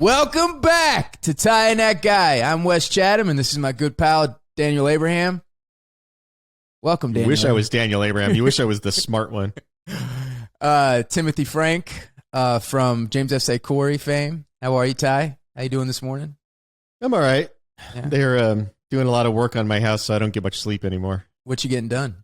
Welcome back to Ty and That Guy. I'm Wes Chatham, and this is my good pal, Daniel Abraham. Welcome, Daniel. You wish I was Daniel Abraham. You wish I was the smart one. Timothy Franck from James S.A. Corey fame. How are you, Ty? How you doing this morning? I'm all right. Yeah. They're doing a lot of work on my house, so I don't get much sleep anymore. What you getting done?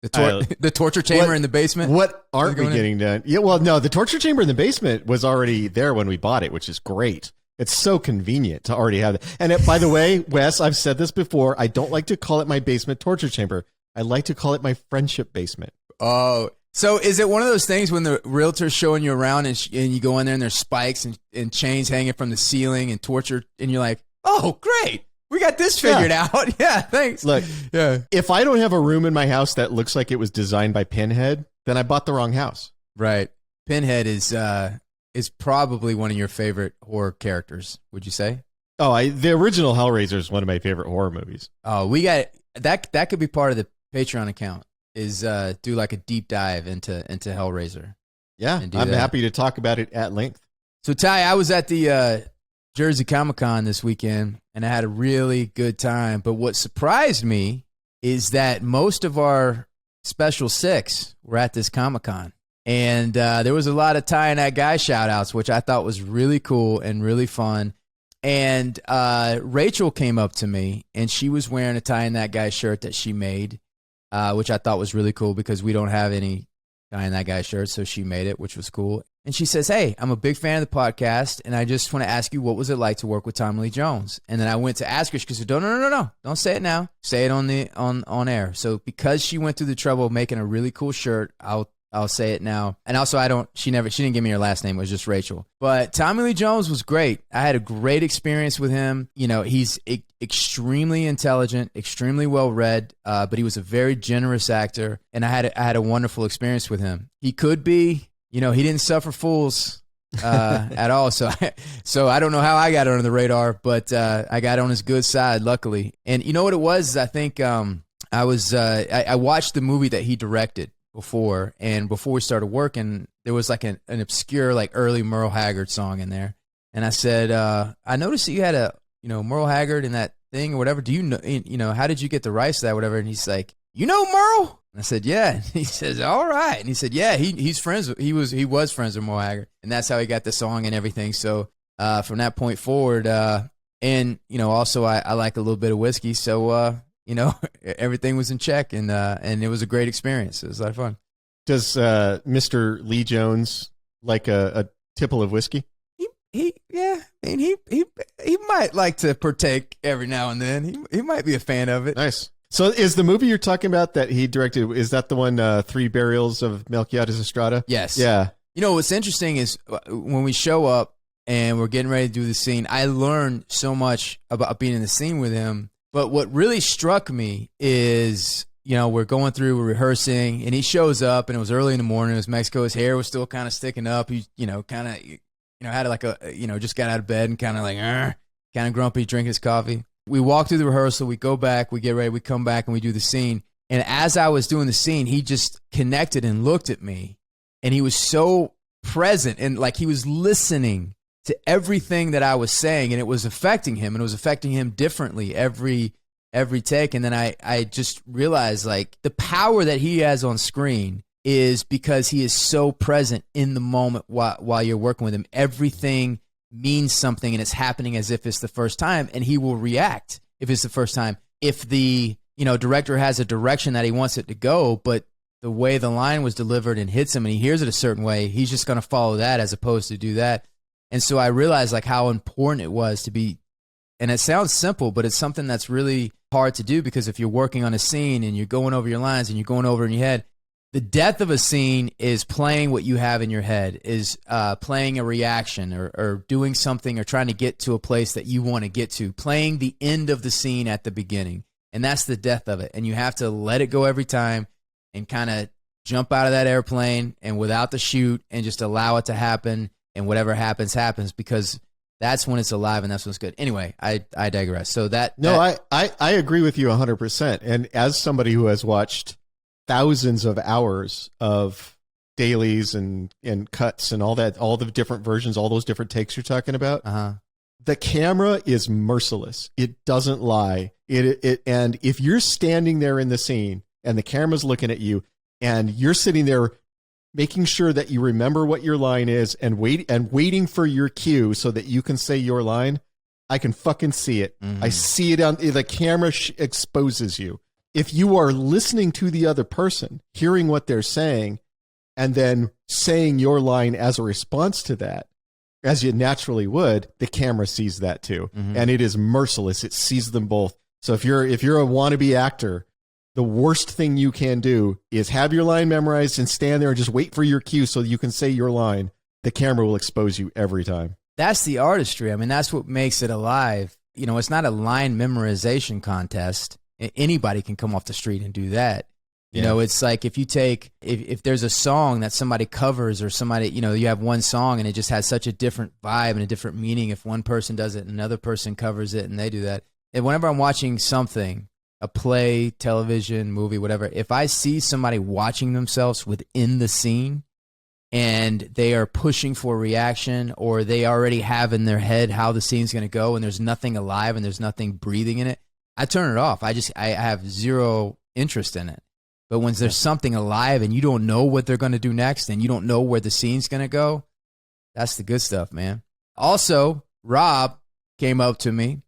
The torture chamber in the basement? What aren't we getting done? Yeah, well, no, the torture chamber in the basement was already there when we bought it, which is great. It's so convenient to already have it. And by the way, Wes, I've said this before, I don't like to call it my basement torture chamber. I like to call it my friendship basement. Oh, so is it one of those things when the realtor's showing you around and you go in there and there's spikes and chains hanging from the ceiling and torture, and you're like, oh, great. We got this figured out. Yeah, thanks. Look, yeah. If I don't have a room in my house that looks like it was designed by Pinhead, then I bought the wrong house. Right. Pinhead is probably one of your favorite horror characters, would you say? Oh, the original Hellraiser is one of my favorite horror movies. Oh, we got that could be part of the Patreon account, is do like a deep dive into Hellraiser. Yeah, I'm happy to talk about it at length. So, Ty, I was at the Jersey Comic-Con this weekend, and I had a really good time. But what surprised me is that most of our Special Six were at this Comic-Con. And there was a lot of Ty and That Guy shout-outs, which I thought was really cool and really fun. And Rachel came up to me, and she was wearing a Ty and That Guy shirt that she made, which I thought was really cool because we don't have any Ty and That Guy shirts, so she made it, which was cool. And she says, hey, I'm a big fan of the podcast, and I just want to ask you, what was it like to work with Tommy Lee Jones? And then I went to ask her, she said, no, don't say it now. Say it on air. So because she went through the trouble of making a really cool shirt, I'll say it now. And also, she didn't give me her last name. It was just Rachel. But Tommy Lee Jones was great. I had a great experience with him. You know, he's extremely intelligent, extremely well-read, but he was a very generous actor, and I had a wonderful experience with him. He could be... You know, he didn't suffer fools at all. So I don't know how I got under the radar, but I got on his good side, luckily. And you know what it was? I think I watched the movie that he directed before, and before we started working, there was like an obscure, like early Merle Haggard song in there. And I said, I noticed that you had Merle Haggard in that thing or whatever. Do you know, how did you get the rights to that, whatever? And he's like, you know Merle? I said, yeah. And he says, all right. And he said, yeah, he's friends. He was friends with Merle Haggard, and that's how he got the song and everything. So from that point forward, and also I like a little bit of whiskey, so everything was in check, and it was a great experience. It was a lot of fun. Does Mr. Lee Jones like a tipple of whiskey? He might like to partake every now and then. He might be a fan of it. Nice. So is the movie you're talking about that he directed, is that the one, Three Burials of Melchiotis Estrada? Yes. Yeah. You know, what's interesting is when we show up and we're getting ready to do the scene, I learned so much about being in the scene with him. But what really struck me is, we're going through, we're rehearsing, and he shows up, and it was early in the morning. It was Mexico. His hair was still kind of sticking up. He, had like just got out of bed and kind of like, kind of grumpy, drinking his coffee. We walk through the rehearsal, we go back, we get ready, we come back, and we do the scene. And as I was doing the scene, he just connected and looked at me, and he was so present, and like he was listening to everything that I was saying, and it was affecting him, and it was affecting him differently every take. And then I just realized, like, the power that he has on screen is because he is so present in the moment while you're working with him. Everything means something, and it's happening as if it's the first time, and he will react if it's the first time. If the director has a direction that he wants it to go, but the way the line was delivered and hits him and he hears it a certain way, he's just going to follow that as opposed to do that. And so I realized like how important it was to be, and it sounds simple, but it's something that's really hard to do, because if you're working on a scene and you're going over your lines and you're going over in your head, the death of a scene is playing what you have in your head, is playing a reaction or doing something or trying to get to a place that you want to get to, playing the end of the scene at the beginning. And that's the death of it. And you have to let it go every time and kind of jump out of that airplane and without the chute and just allow it to happen. And whatever happens, happens, because that's when it's alive and that's when it's good. Anyway, I digress. So I agree with you 100%. And as somebody who has watched thousands of hours of dailies and cuts and all that, all the different versions, all those different takes you're talking about. The camera is merciless. It doesn't lie. And if you're standing there in the scene and the camera's looking at you and you're sitting there making sure that you remember what your line is and waiting for your cue so that you can say your line, I can fucking see it. I see it on the camera exposes you. If you are listening to the other person, hearing what they're saying, and then saying your line as a response to that, as you naturally would, the camera sees that too. And it is merciless. It sees them both. So if you're a wannabe actor, the worst thing you can do is have your line memorized and stand there and just wait for your cue so you can say your line. The camera will expose you every time. That's the artistry. I mean, that's what makes it alive. You know, it's not a line memorization contest. Anybody can come off the street and do that. You know, it's like if you take, if there's a song that somebody covers or somebody, you know, you have one song and it just has such a different vibe and a different meaning. If one person does it and another person covers it and they do that. And whenever I'm watching something, a play, television, movie, whatever, if I see somebody watching themselves within the scene and they are pushing for reaction or they already have in their head how the scene's going to go and there's nothing alive and there's nothing breathing in it, I turn it off. I have zero interest in it. But when there's something alive and you don't know what they're going to do next and you don't know where the scene's going to go, that's the good stuff, man. Also, Rob came up to me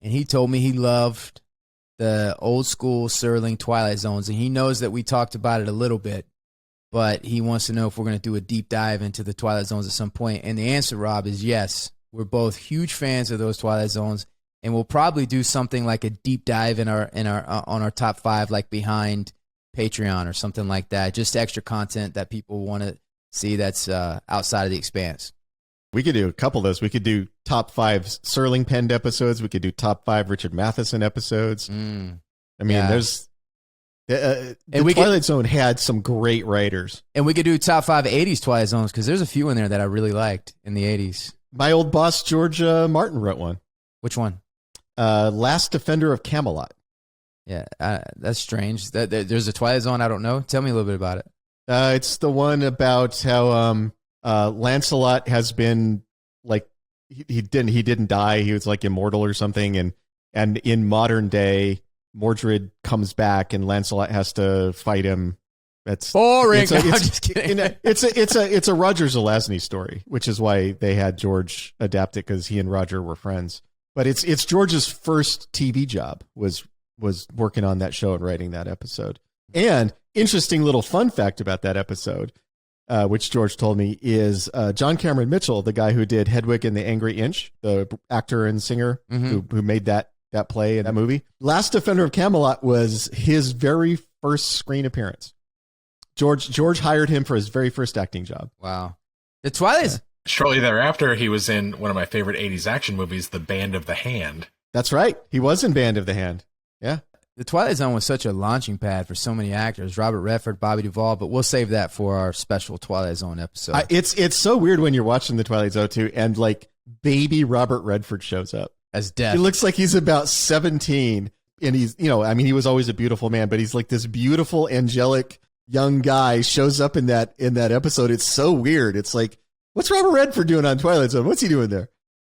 and he told me he loved the old school Serling Twilight Zones. And he knows that we talked about it a little bit, but he wants to know if we're going to do a deep dive into the Twilight Zones at some point. And the answer, Rob, is yes. We're both huge fans of those Twilight Zones. And we'll probably do something like a deep dive on our top 5, like behind Patreon or something like that. Just extra content that people want to see that's outside of the Expanse. We could do a couple of those. We could do top 5 Serling penned episodes. We could do top 5 Richard Matheson episodes. I mean, there's the Twilight Zone had some great writers. And we could do top 5 80s Twilight Zones because there's a few in there that I really liked in the 80s. My old boss, George Martin, wrote one. Which one? Last Defender of Camelot. Yeah, that's strange. There's a Twilight Zone I don't know. Tell me a little bit about it. It's the one about how Lancelot has been like he didn't die. He was like immortal or something, and in modern day, Mordred comes back and Lancelot has to fight him. That's boring. I'm just kidding. It's a Roger Zelazny story, which is why they had George adapt it because he and Roger were friends. But it's George's first TV job was working on that show and writing that episode. And interesting little fun fact about that episode, which George told me, is John Cameron Mitchell, the guy who did Hedwig and the Angry Inch, the actor and singer who made that play and that movie. Last Defender of Camelot was his very first screen appearance. George hired him for his very first acting job. Wow. The Twilight. Shortly thereafter, he was in one of my favorite 80s action movies, The Band of the Hand. That's right. He was in Band of the Hand. Yeah. The Twilight Zone was such a launching pad for so many actors, Robert Redford, Bobby Duvall, but we'll save that for our special Twilight Zone episode. It's so weird when you're watching the Twilight Zone too, and like baby Robert Redford shows up. As Death. He looks like he's about 17, and he's, he was always a beautiful man, but he's like this beautiful, angelic young guy shows up in that episode. It's so weird. It's like, what's Robert Redford doing on Twilight Zone? What's he doing there?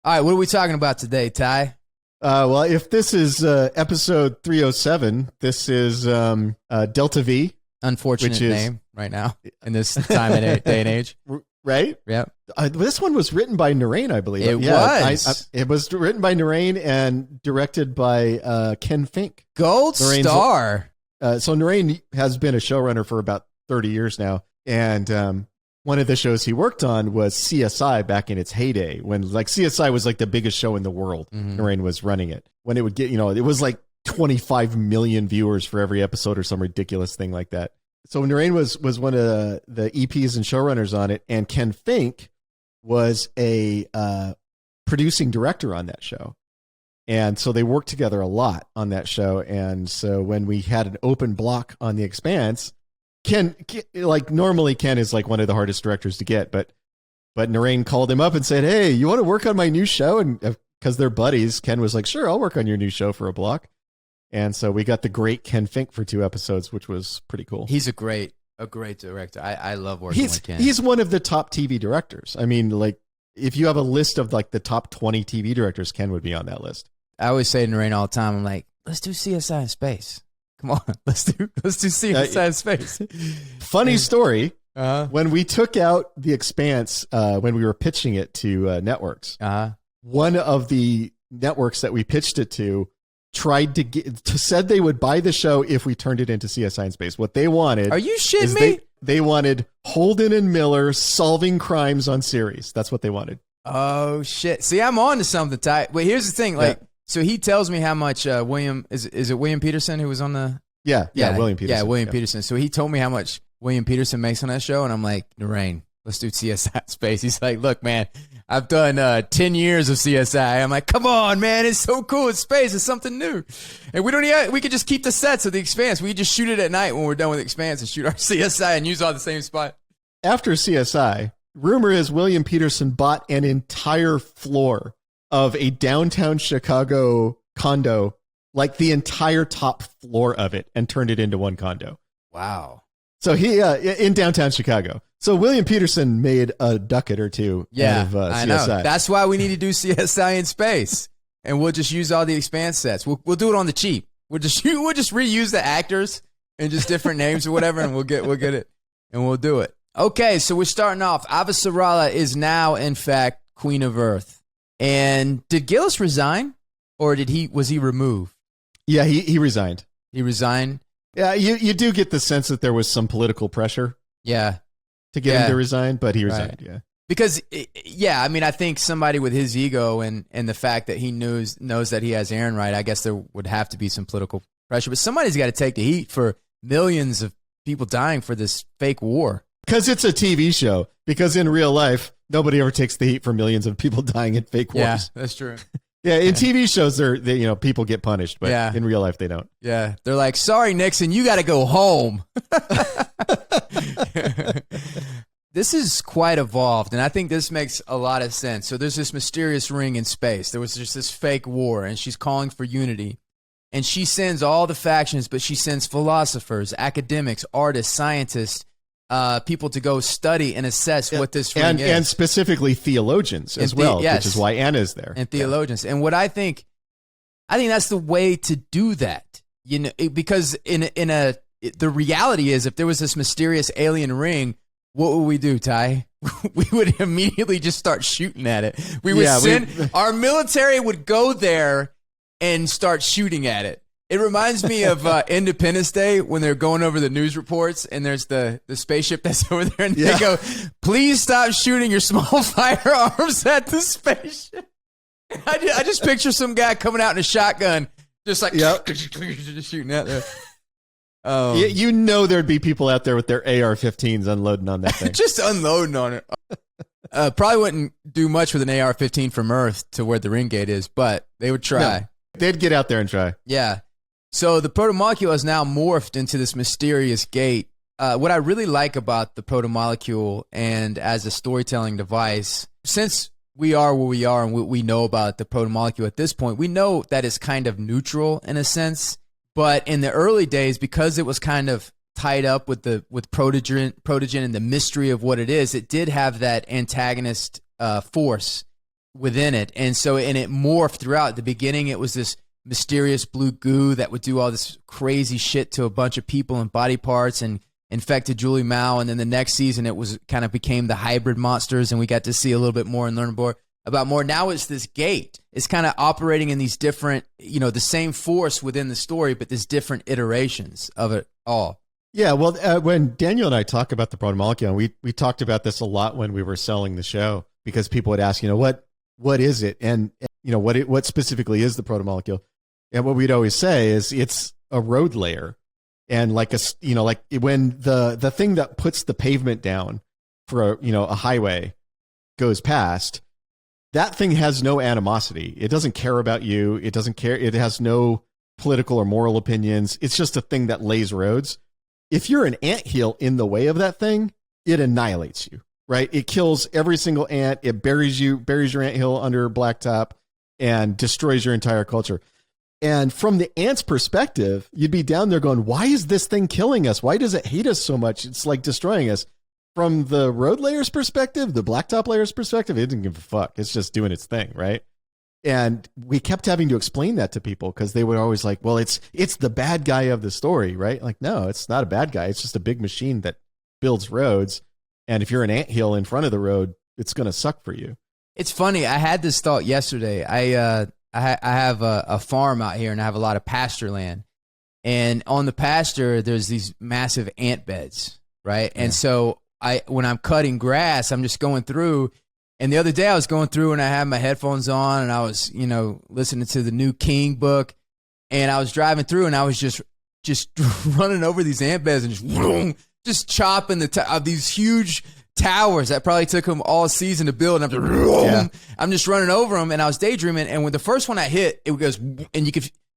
All right, what are we talking about today, Ty? Well, if this is episode 307, this is Delta V. Unfortunate name right now in this time and day and age. Right? Yeah. This one was written by Narain, I believe. It was. It was written by Narain and directed by Ken Fink. Gold star. So Narain has been a showrunner for about 30 years now. And one of the shows he worked on was CSI back in its heyday, when like CSI was like the biggest show in the world. Narain was running it. When it would get, it was like 25 million viewers for every episode or some ridiculous thing like that. So Narain was one of the EPs and showrunners on it, and Ken Fink was a producing director on that show. And so they worked together a lot on that show. And so when we had an open block on The Expanse, Ken, like normally Ken is like one of the hardest directors to get, but Narain called him up and said, "Hey, you want to work on my new show?" And because they're buddies, Ken was like, "Sure, I'll work on your new show for a block." And so we got the great Ken Fink for 2 episodes, which was pretty cool. He's a great a great director. I love working with Ken. He's one of the top TV directors. I mean, like, if you have a list of like the top 20 TV directors, Ken would be on that list. I always say to Narain all the time, I'm like, let's do CSI in space. Come on, let's do CSI in space. Funny story. When we took out the Expanse, when we were pitching it to networks, one of the networks that we pitched it to tried to said they would buy the show if we turned it into CSI in space. What they wanted, are you shitting me? They wanted Holden and Miller solving crimes on series. That's what they wanted. Oh shit! See, I'm on to something, Ty. But here's the thing, like, so he tells me how much William is it William Peterson who was on the William Peterson. Yeah, William Peterson. So he told me how much William Peterson makes on that show, and I'm like, Narain, let's do CSI Space. He's like, look, man, I've done 10 years of CSI. I'm like, come on, man, it's so cool. It's space. It's something new. And we could just keep the sets of the Expanse. We could just shoot it at night when we're done with the Expanse and shoot our CSI and use all the same spot. After CSI, rumor is William Peterson bought an entire floor of a downtown Chicago condo, like the entire top floor of it, and turned it into one condo. Wow. So he in downtown Chicago. So William Peterson made a ducat or two out of CSI. I know. That's why we need to do CSI in space, and we'll just use all the Expanse sets. We'll do it on the cheap. We'll just reuse the actors and just different names or whatever, and we'll get it, and we'll do it. Okay, so we're starting off. Avasarala is now, in fact, Queen of Earth. And did Gillis resign, or was he removed? Yeah, he resigned. He resigned. Yeah, you do get the sense that there was some political pressure. Yeah. To get him to resign, but he resigned. Right. Yeah. Because, I mean, I think somebody with his ego and the fact that he knows that he has Aaron right, I guess there would have to be some political pressure. But somebody's got to take the heat for millions of people dying for this fake war. Because it's a TV show. Because in real life, nobody ever takes the heat for millions of people dying in fake wars. Yeah, that's true. Yeah, in TV shows, people get punished, but in real life, they don't. Yeah, they're like, sorry, Nixon, you got to go home. This is quite evolved, and I think this makes a lot of sense. So there's this mysterious ring in space. There was just this fake war, and she's calling for unity. And she sends all the factions, but she sends philosophers, academics, artists, scientists, people to go study and assess what this ring is. And specifically theologians as well, which is why Anna's there. And theologians. And what I think that's the way to do that. You know, because the reality is, if there was this mysterious alien ring, what would we do, Ty? We would immediately just start shooting at it. We would our military would go there and start shooting at it. It reminds me of Independence Day when they're going over the news reports and there's the spaceship that's over there and they go, please stop shooting your small firearms at the spaceship. I just picture some guy coming out in a shotgun, just like just shooting out there. You know there'd be people out there with their AR-15s unloading on that thing. Just unloading on it. Probably wouldn't do much with an AR-15 from Earth to where the ring gate is, but they would try. No, they'd get out there and try. Yeah. So the Protomolecule has now morphed into this mysterious gate. What I really like about the Protomolecule and as a storytelling device, since we are where we are and what we know about the Protomolecule at this point, we know that it's kind of neutral in a sense. But in the early days, because it was kind of tied up with Protogen and the mystery of what it is, it did have that antagonist force within it. And it morphed throughout. At the beginning, it was this mysterious blue goo that would do all this crazy shit to a bunch of people and body parts and infected Julie Mao. And then the next season, it was kind of became the hybrid monsters, and we got to see a little bit more and learn more about more. Now it's this gate. It's kind of operating in these different, the same force within the story, but there's different iterations of it all. Yeah, well, when Daniel and I talk about the Protomolecule, we talked about this a lot when we were selling the show, because people would ask, what is it? And what specifically is the Protomolecule? And what we'd always say is it's a road layer. And like when the thing that puts the pavement down for a highway goes past, that thing has no animosity. It doesn't care about you. It doesn't care. It has no political or moral opinions. It's just a thing that lays roads. If you're an anthill in the way of that thing, it annihilates you, right? It kills every single ant. It buries your anthill under blacktop and destroys your entire culture. And from the ant's perspective, you'd be down there going, why is this thing killing us? Why does it hate us so much? It's like destroying us. From the road layer's perspective, the blacktop layer's perspective, it didn't give a fuck. It's just doing its thing, right? And we kept having to explain that to people because they were always like, well, it's the bad guy of the story, right? Like, no, it's not a bad guy. It's just a big machine that builds roads. And if you're an anthill in front of the road, it's going to suck for you. It's funny. I had this thought yesterday. I have a farm out here, and I have a lot of pasture land. And on the pasture, there's these massive ant beds, right? Yeah. And so when I'm cutting grass, I'm just going through. And the other day I was going through and I had my headphones on and I was, listening to the new King book. And I was driving through and I was just running over these ant beds and just chopping these huge towers that probably took them all season to build. And I'm just running over them and I was daydreaming. And when the first one I hit, it goes, and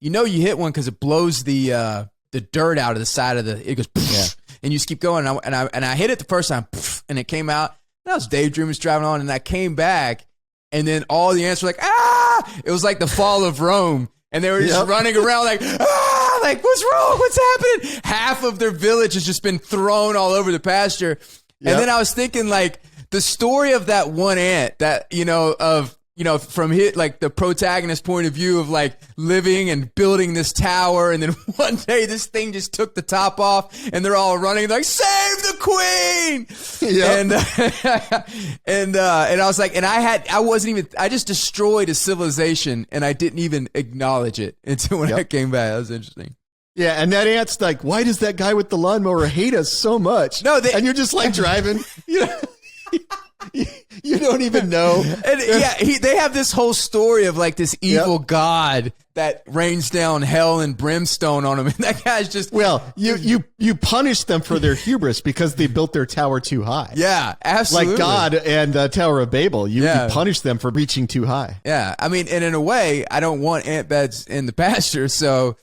you hit one because it blows the dirt out of the side of it goes, and you just keep going. And I hit it the first time and it came out. And I was daydreaming, driving on, and I came back, and then all the ants were like, ah! It was like the fall of Rome, and they were just running around like, ah! Like, what's wrong? What's happening? Half of their village has just been thrown all over the pasture. Yep. And then I was thinking, like, the story of that one ant that, from the protagonist's point of view of like living and building this tower, and then one day this thing just took the top off and they're all running like, save the queen. Yep. And I was like, and I just destroyed a civilization and I didn't even acknowledge it until when I came back. That was interesting. Yeah, and that ant's like, why does that guy with the lawnmower hate us so much? No, and you're just like driving, You don't even know. And they have this whole story of like this evil god that rains down hell and brimstone on them. And that guy's just... Well, you punish them for their hubris because they built their tower too high. Yeah, absolutely. Like God and the Tower of Babel. You punish them for reaching too high. Yeah, I mean, and in a way, I don't want ant beds in the pasture, so,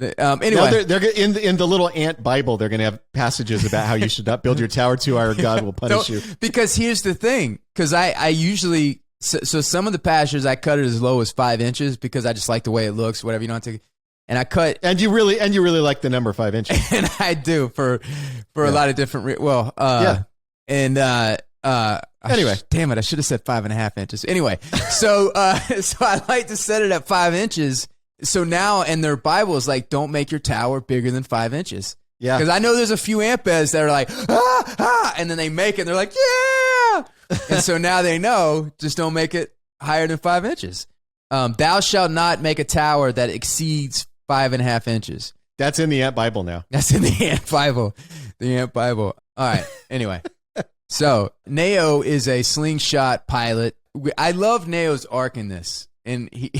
Anyway, no, they're in the little ant Bible. They're going to have passages about how you should not build your tower too high, or God will punish you. Because here's the thing. Because I usually some of the pastures I cut it as low as 5 inches because I just like the way it looks. Whatever, you don't have to. And I cut. And you really like the number 5 inches. And I do for a lot of different. And anyway, damn it, I should have said 5.5 inches. Anyway, so I like to set it at 5 inches. So now, and their Bible is like, don't make your tower bigger than 5 inches. Yeah. Because I know there's a few ant beds that are like, and then they make it, and they're like, yeah. And so now they know, just don't make it higher than 5 inches. Thou shalt not make a tower that exceeds 5.5 inches. That's in the Ant Bible now. That's in the Ant Bible. The Ant Bible. All right. Anyway. So Neo is a slingshot pilot. I love Neo's arc in this. And he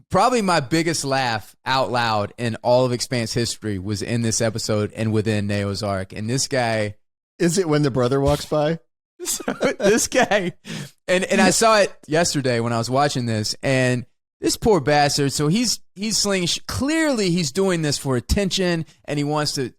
probably my biggest laugh out loud in all of Expanse history was in this episode and within Neozark. And this guy... Is it when the brother walks by? So this guy... And I saw it yesterday when I was watching this. And this poor bastard, so he's clearly he's doing this for attention. And he wants to,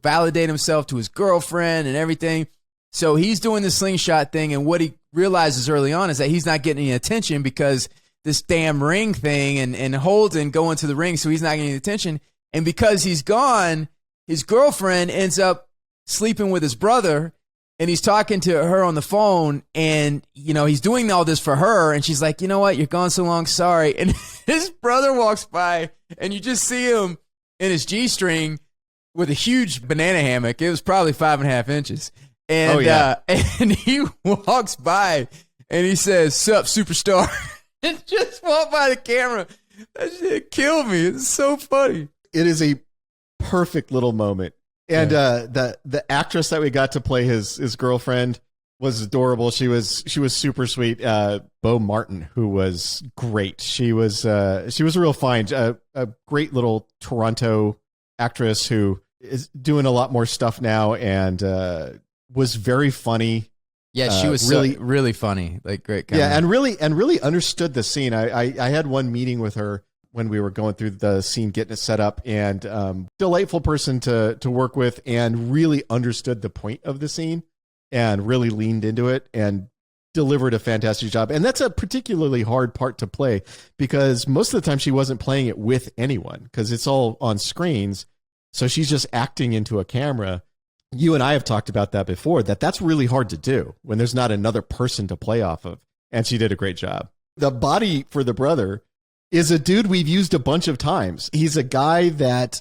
validate himself to his girlfriend and everything. So he's doing the slingshot thing. And what he realizes early on is that he's not getting any attention because this damn ring thing and Holden going to the ring, so he's not getting any attention. And because he's gone, his girlfriend ends up sleeping with his brother, and he's talking to her on the phone, and he's doing all this for her, and she's like, you know what, you're gone so long, sorry. And his brother walks by, and you just see him in his G-string with a huge banana hammock. It was probably 5.5 inches. And and he walks by and he says, "Sup, superstar," and just walk by the camera. That shit killed me. It's so funny. It is a perfect little moment. And the actress that we got to play his girlfriend was adorable. She was super sweet. Bo Martin, who was great. She was a real find. A great little Toronto actress who is doing a lot more stuff now and was very funny. Yeah, she was really funny. Like great. Yeah, and really understood the scene. I had one meeting with her when we were going through the scene, getting it set up, and delightful person to work with, and really understood the point of the scene and really leaned into it. And delivered a fantastic job. And that's a particularly hard part to play because most of the time she wasn't playing it with anyone because it's all on screens. So she's just acting into a camera. You and I have talked about that before, that's really hard to do when there's not another person to play off of. And she did a great job. The body for the brother is a dude we've used a bunch of times. He's a guy that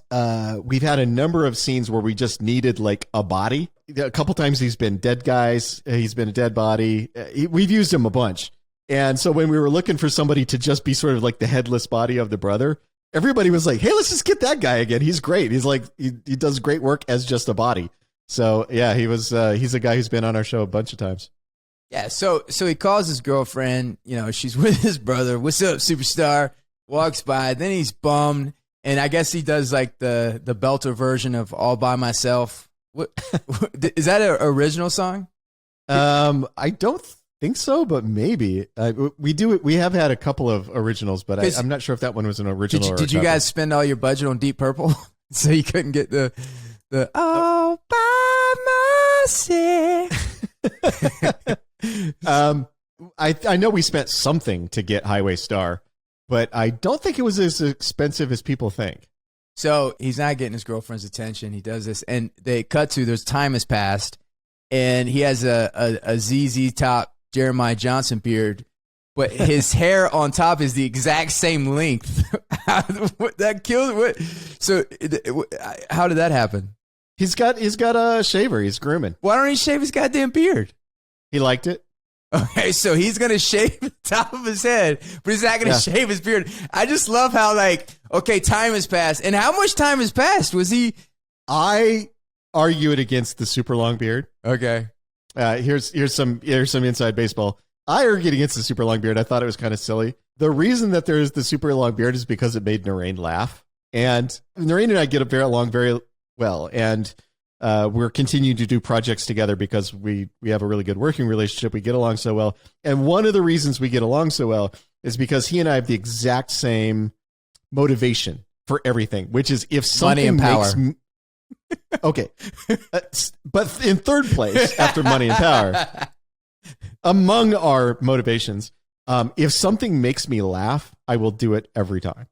we've had a number of scenes where we just needed like a body. A couple times he's been dead guys. He's been a dead body. We've used him a bunch. And so when we were looking for somebody to just be sort of like the headless body of the brother, everybody was like, hey, let's just get that guy again. He's great. He's like, he does great work as just a body. So yeah, he's a guy who's been on our show a bunch of times. Yeah. So he calls his girlfriend, she's with his brother. What's up, superstar? Walks by. Then he's bummed. And I guess he does like the belter version of All By Myself. What is that an original song? I don't think so, but maybe we do. We have had a couple of originals, but I'm not sure if that one was an original. Did you guys spend all your budget on Deep Purple so you couldn't get the All By Myself? I know we spent something to get Highway Star, but I don't think it was as expensive as people think. So he's not getting his girlfriend's attention. He does this, and they cut to there's time has passed, and he has a ZZ Top Jeremiah Johnson beard, but his hair on top is the exact same length. That killed. So how did that happen? He's got a shaver. He's grooming. Why don't he shave his goddamn beard? He liked it. Okay, so he's going to shave the top of his head, but he's not going to shave his beard. I just love how, time has passed. And how much time has passed? Was he... I argue it against the super long beard. Okay. Here's some inside baseball. I argued against the super long beard. I thought it was kind of silly. The reason that there is the super long beard is because it made Narain laugh. And Narain and I get along very well. And... we're continuing to do projects together because we have a really good working relationship. We get along so well. And one of the reasons we get along so well is because he and I have the exact same motivation for everything, which is if something money and power. Okay. But in third place after money and power, among our motivations, if something makes me laugh, I will do it every time.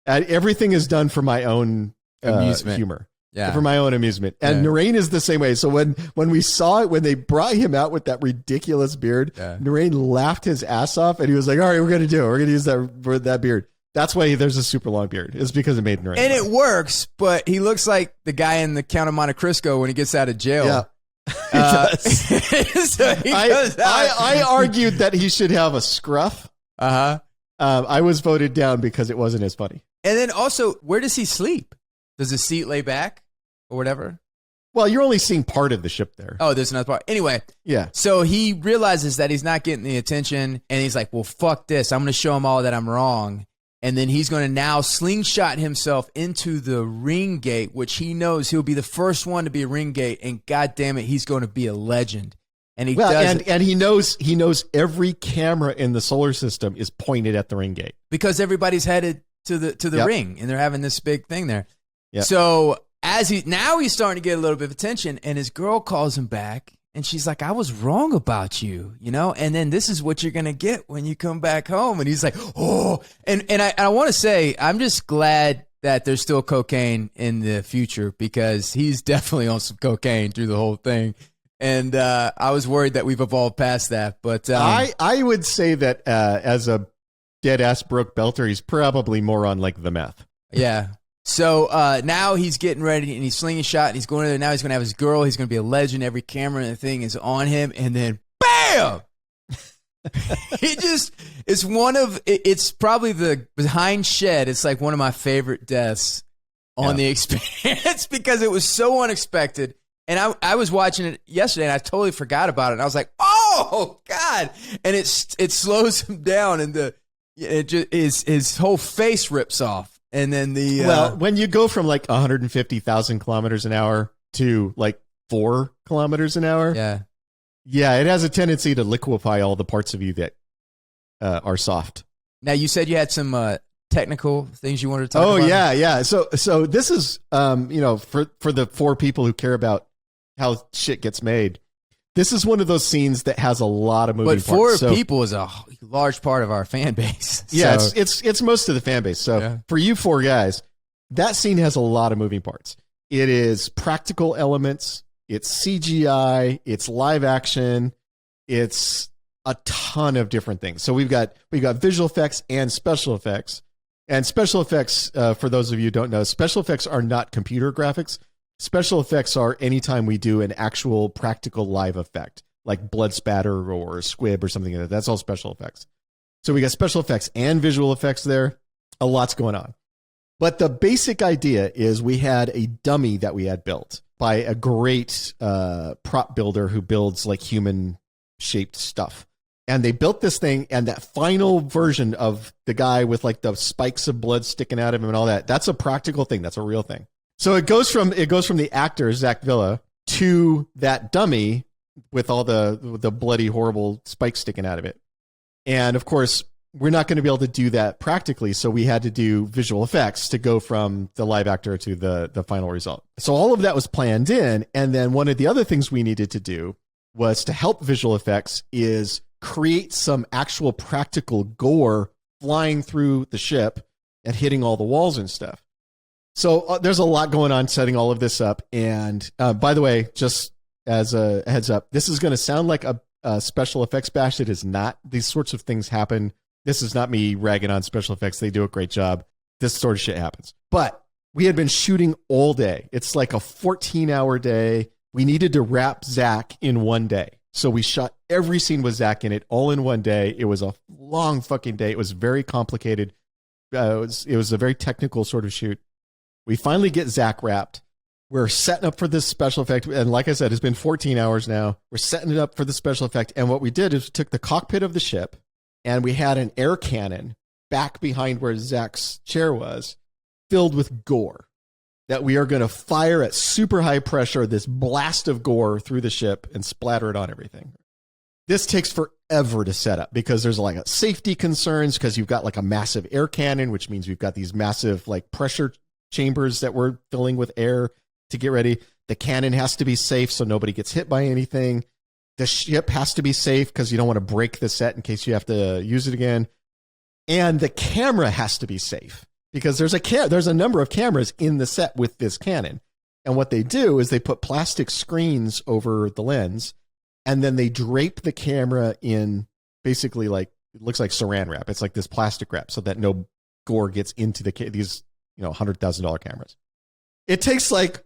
Everything is done for my own humor. Yeah. For my own amusement. And Narain is the same way. So when we saw it, when they brought him out with that ridiculous beard, Narain laughed his ass off and he was like, all right, we're going to do it. We're going to use that beard. That's why there's a super long beard. It's because it made Narain and laugh. It works, but he looks like the guy in the Count of Monte Cristo when he gets out of jail. Yeah. So I argued that he should have a scruff. I was voted down because it wasn't as funny. And then also, where does he sleep? Does the seat lay back or whatever? Well, you're only seeing part of the ship there. Oh, there's another part. Anyway. Yeah. So he realizes that he's not getting the attention and he's like, well, fuck this. I'm going to show him all that I'm wrong. And then he's going to now slingshot himself into the ring gate, which he knows he'll be the first one to be a ring gate. And God damn it, he's going to be a legend. And he does and he knows every camera in the solar system is pointed at the ring gate. Because everybody's headed to the ring and they're having this big thing there. Yep. So he's starting to get a little bit of attention, and his girl calls him back, and she's like, "I was wrong about you, and then this is what you're gonna get when you come back home." And he's like, "Oh," and I want to say, I'm just glad that there's still cocaine in the future because he's definitely on some cocaine through the whole thing, and I was worried that we've evolved past that. But I would say that as a dead ass broke belter, he's probably more on like the meth. Yeah. So now he's getting ready and he's slinging a shot and he's going there. Now he's going to have his girl. He's going to be a legend. Every camera and thing is on him. And then bam! It's probably the behind shed. It's like one of my favorite deaths on the Expanse because it was so unexpected. And I was watching it yesterday and I totally forgot about it. And I was like, oh God. And it slows him down and his whole face rips off. And then when you go from like 150,000 kilometers an hour to like 4 kilometers an hour, it has a tendency to liquefy all the parts of you that are soft. Now you said you had some technical things you wanted to talk about. Oh yeah. So this is for the 4 people who care about how shit gets made. This is one of those scenes that has a lot of moving But parts. 4 people is a large part of our fan base. Yeah, So- it's most of the fan base. So Yeah. for you 4 guys, that scene has a lot of moving parts. It is practical elements, it's CGI, it's live action, it's a ton of different things. So we've got visual effects and special effects. And special effects, for those of you who don't know, special effects are not computer graphics. Special effects are anytime we do an actual practical live effect, like blood spatter or a squib or something like that. That's all special effects. So we got special effects and visual effects there. A lot's going on. But the basic idea is we had a dummy that we had built by a great prop builder who builds like human-shaped stuff. And they built this thing, and that final version of the guy with like the spikes of blood sticking out of him and all that, that's a practical thing. That's a real thing. So it goes from the actor, Zach Villa, to that dummy with all the bloody, horrible spikes sticking out of it. And of course, we're not going to be able to do that practically, so we had to do visual effects to go from the live actor to the final result. So all of that was planned in, and then one of the other things we needed to do was to help visual effects is create some actual practical gore flying through the ship and hitting all the walls and stuff. So there's a lot going on setting all of this up. And by the way, just as a heads up, this is going to sound like a special effects bash. It is not. These sorts of things happen. This is not me ragging on special effects. They do a great job. This sort of shit happens. But we had been shooting all day. It's like a 14-hour day. We needed to wrap Zach in one day. So we shot every scene with Zach in it all in one day. It was a long fucking day. It was very complicated. It was a very technical sort of shoot. We finally get Zach wrapped. We're setting up for this special effect. And like I said, it's been 14 hours now. We're setting it up for the special effect. And what we did is we took the cockpit of the ship and we had an air cannon back behind where Zach's chair was filled with gore that we are going to fire at super high pressure, this blast of gore through the ship and splatter it on everything. This takes forever to set up because there's like safety concerns because you've got like a massive air cannon, which means we've got these massive like pressure chambers that we're filling with air to get ready. The cannon has to be safe so nobody gets hit by anything. The ship has to be safe because you don't want to break the set in case you have to use it again. And the camera has to be safe because there's a number of cameras in the set with this cannon. And what they do is they put plastic screens over the lens and then they drape the camera in basically like, it looks like saran wrap. It's like this plastic wrap so that no gore gets into these, $100,000 cameras. It takes like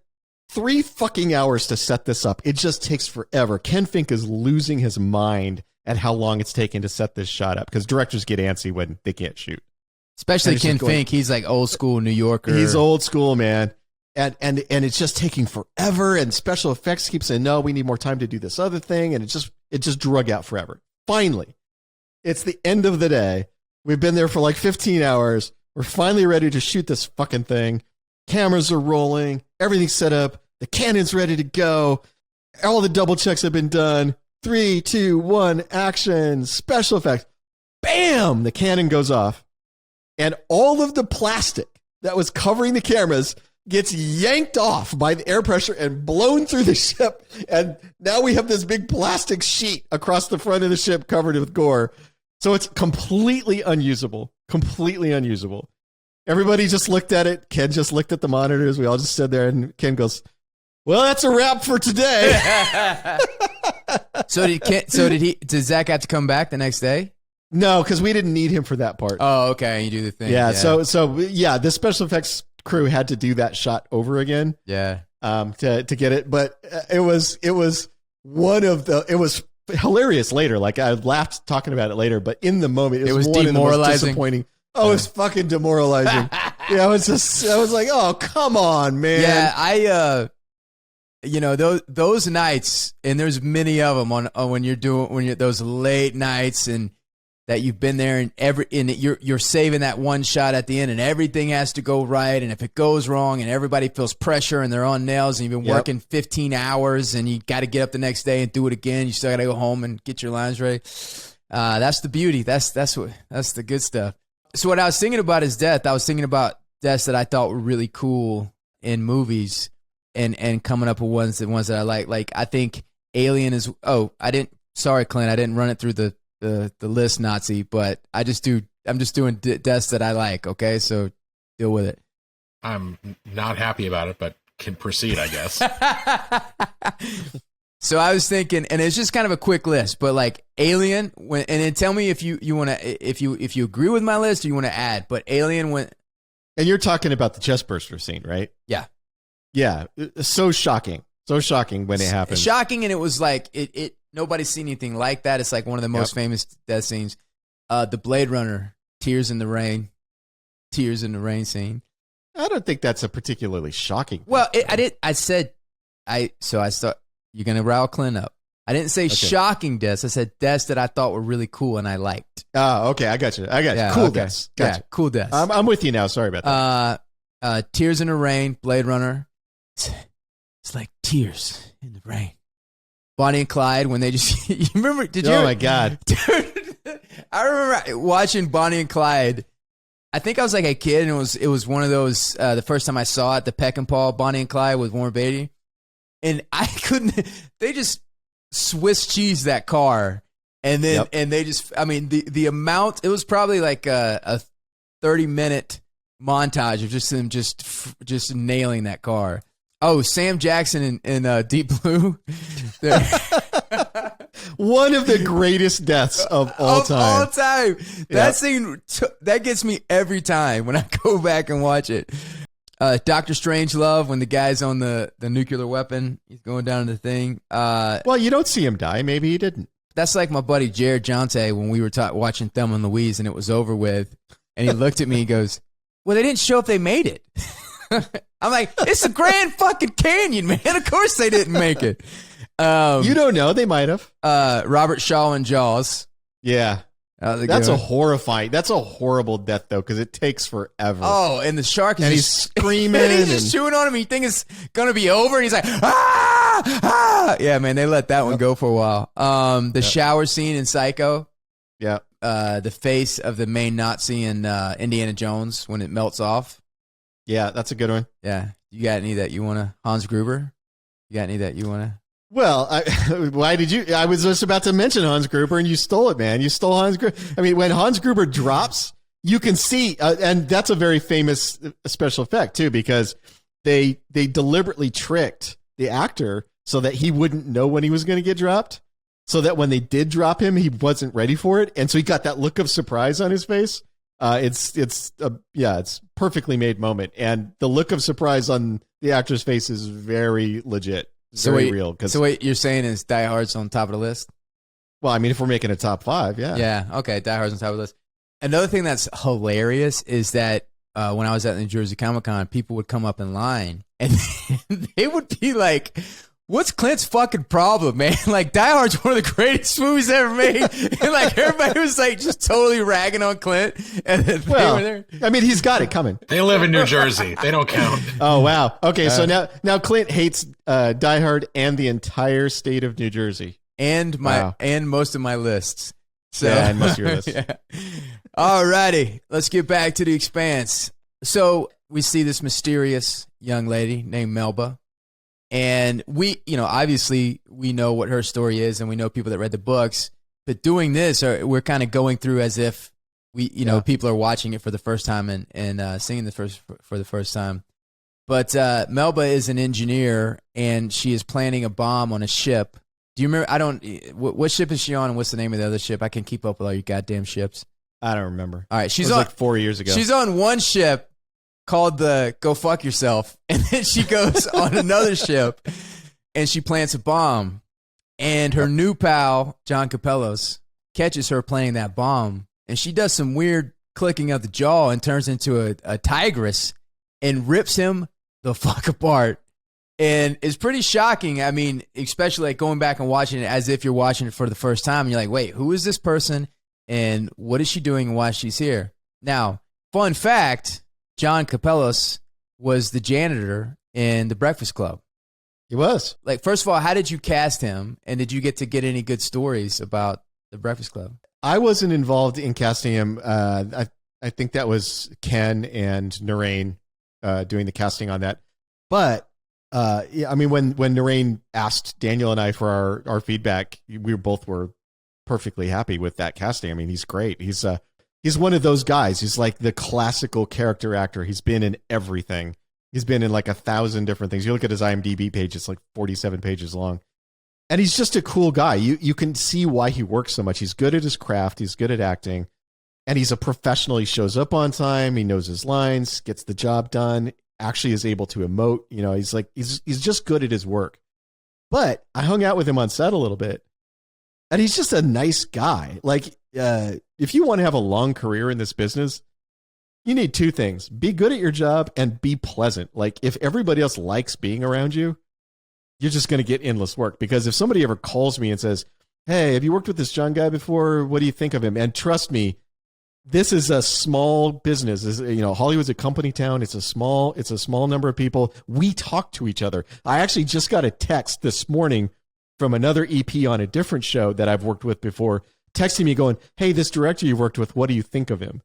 3 fucking hours to set this up. It just takes forever. Ken Fink is losing his mind at how long it's taken to set this shot up because directors get antsy when they can't shoot. Especially Ken Fink. He's like old school New Yorker. He's old school, man. And it's just taking forever. And special effects keep saying, no, we need more time to do this other thing. And it just drug out forever. Finally, it's the end of the day. We've been there for like 15 hours. We're finally ready to shoot this fucking thing. Cameras are rolling. Everything's set up. The cannon's ready to go. All the double checks have been done. 3, 2, 1, action. Special effects. Bam! The cannon goes off. And all of the plastic that was covering the cameras gets yanked off by the air pressure and blown through the ship. And now we have this big plastic sheet across the front of the ship covered with gore. So it's completely unusable. Completely unusable. Everybody just looked at it. Ken just looked at the monitors. We all just stood there and Ken goes, well, that's a wrap for today. Did Zach have to come back the next day? No, because we didn't need him for that part. Oh, okay. You do the thing. Yeah. So the special effects crew had to do that shot over again. Yeah. To get it, but it was hilarious later. Like I laughed talking about it later, but in the moment, it was one of the most disappointing. Oh, it was fucking demoralizing. Yeah, I was like, oh, come on, man. Yeah, those nights, and there's many of them on when you're those late nights and that you've been there and you're saving that one shot at the end and everything has to go right, and if it goes wrong and everybody feels pressure and they're on nails and you've been working 15 hours and you got to get up the next day and do it again, you still got to go home and get your lines ready. That's the beauty. That's the good stuff. So what I was thinking about is death. I was thinking about deaths that I thought were really cool in movies and coming up with ones that I like. Like I think Alien is. Oh, I didn't. Sorry, Clint. I didn't run it through the list, Nazi. But I'm just doing deaths that I like. Okay, so deal with it. I'm not happy about it, but can proceed, I guess. So I was thinking, and it's just kind of a quick list, but like Alien, and then tell me if you want to, if you agree with my list or you want to add. But Alien went, And you're talking about the chest burster scene, right? yeah, Yeah. So shocking when it happens. shocking, and it was like it nobody's seen anything like that. It's like one of the most famous death scenes. The Blade Runner, Tears in the Rain scene. I don't think that's a particularly shocking. Well, I thought you're gonna rile Clint up. I didn't say shocking deaths. I said deaths that I thought were really cool and I liked. Oh, okay. I got you. Yeah, cool okay. deaths. Gotcha. Yeah, cool deaths. I'm with you now. Sorry about that. Tears in the Rain, Blade Runner. It's like tears in the rain. Bonnie and Clyde, when they just, you remember? Oh my God. Dude, I remember watching Bonnie and Clyde. I think I was like a kid, and it was one of those, the first time I saw it, the Peck and Paul, Bonnie and Clyde with Warren Beatty. And I couldn't, they just Swiss cheese that car. And then, and they just, I mean, the amount, it was probably like a 30-minute montage of just them just nailing that car. Oh, Sam Jackson in Deep Blue. One of the greatest deaths of all time. That scene, that gets me every time when I go back and watch it. Dr. Strangelove, when the guy's on the nuclear weapon, he's going down to the thing. Well, you don't see him die. Maybe he didn't. That's like my buddy Jared Jonte when we were watching Thelma and Louise and it was over with. And he looked at me and goes, well, they didn't show if they made it. I'm like, it's a Grand fucking Canyon, man. Of course they didn't make it. You don't know. They might have. Robert Shaw in Jaws. Yeah. That's a horrible death, though, because it takes forever. Oh, and the shark is he's screaming. And he's just chewing on him. You think it's going to be over, and he's like, ah! Yeah, man, they let that one go for a while. The shower scene in Psycho. Yeah. The face of the main Nazi in Indiana Jones when it melts off. Yeah, that's a good one. Yeah. You got any that you want to? Hans Gruber? You got any that you want to? Well, why did you? I was just about to mention Hans Gruber, and you stole it, man. You stole Hans Gruber. I mean, when Hans Gruber drops, you can see, and that's a very famous special effect, too, because they deliberately tricked the actor so that he wouldn't know when he was going to get dropped, so that when they did drop him, he wasn't ready for it, and so he got that look of surprise on his face. It's perfectly made moment, and the look of surprise on the actor's face is very legit. Very real. So what you're saying is Die Hard's on top of the list? Well, I mean, if we're making a top 5, yeah. Yeah, okay, Die Hard's on top of the list. Another thing that's hilarious is that when I was at the New Jersey Comic-Con, people would come up in line, and they would be like, what's Clint's fucking problem, man? Like, Die Hard's one of the greatest movies ever made. And, like, everybody was, like, just totally ragging on Clint. And then they were there. I mean, he's got it coming. They live in New Jersey. They don't count. Oh, wow. Okay, so now Clint hates Die Hard and the entire state of New Jersey. And most of my lists. So, yeah, and most of your lists. Yeah. All righty. Let's get back to The Expanse. So we see this mysterious young lady named Melba. And we, obviously we know what her story is and we know people that read the books, but doing this, we're kind of going through as if we, people are watching it for the first time and seeing for the first time. But Melba is an engineer and she is planning a bomb on a ship. Do you remember? What ship is she on and what's the name of the other ship? I can keep up with all your goddamn ships. I don't remember. All right. She's on like 4 years ago. She's on one ship called the Go Fuck Yourself, and then she goes on another ship and she plants a bomb, and her new pal John Capellos catches her planting that bomb, and she does some weird clicking of the jaw and turns into a tigress and rips him the fuck apart, and it's pretty shocking. I mean, especially like going back and watching it as if you're watching it for the first time and you're like, wait, who is this person and what is she doing and why she's here? Now, fun fact, John Capellos was the janitor in The Breakfast Club. He was. Like, first of all, how did you cast him? And did you get to get any good stories about The Breakfast Club? I wasn't involved in casting him. I think that was Ken and Narain doing the casting on that. But Yeah, I mean, when Narain asked Daniel and I for our feedback, we both were perfectly happy with that casting. I mean, he's great. He's one of those guys. He's like the classical character actor. He's been in everything. He's been in like 1,000 different things. You look at his IMDb page; it's like 47 pages long, and he's just a cool guy. You can see why he works so much. He's good at his craft. He's good at acting, and he's a professional. He shows up on time. He knows his lines, gets the job done. Actually, is able to emote. You know, he's just good at his work. But I hung out with him on set a little bit, and he's just a nice guy. Like, if you want to have a long career in this business, you need two things: be good at your job and be pleasant. Like, if everybody else likes being around you, you're just going to get endless work. Because if somebody ever calls me and says, "Hey, have you worked with this John guy before? What do you think of him?" And trust me, this is a small business. You know, Hollywood's a company town. It's a small number of people. We talk to each other. I actually just got a text this morning from another EP on a different show that I've worked with before, texting me going, "Hey, this director you worked with, what do you think of him?"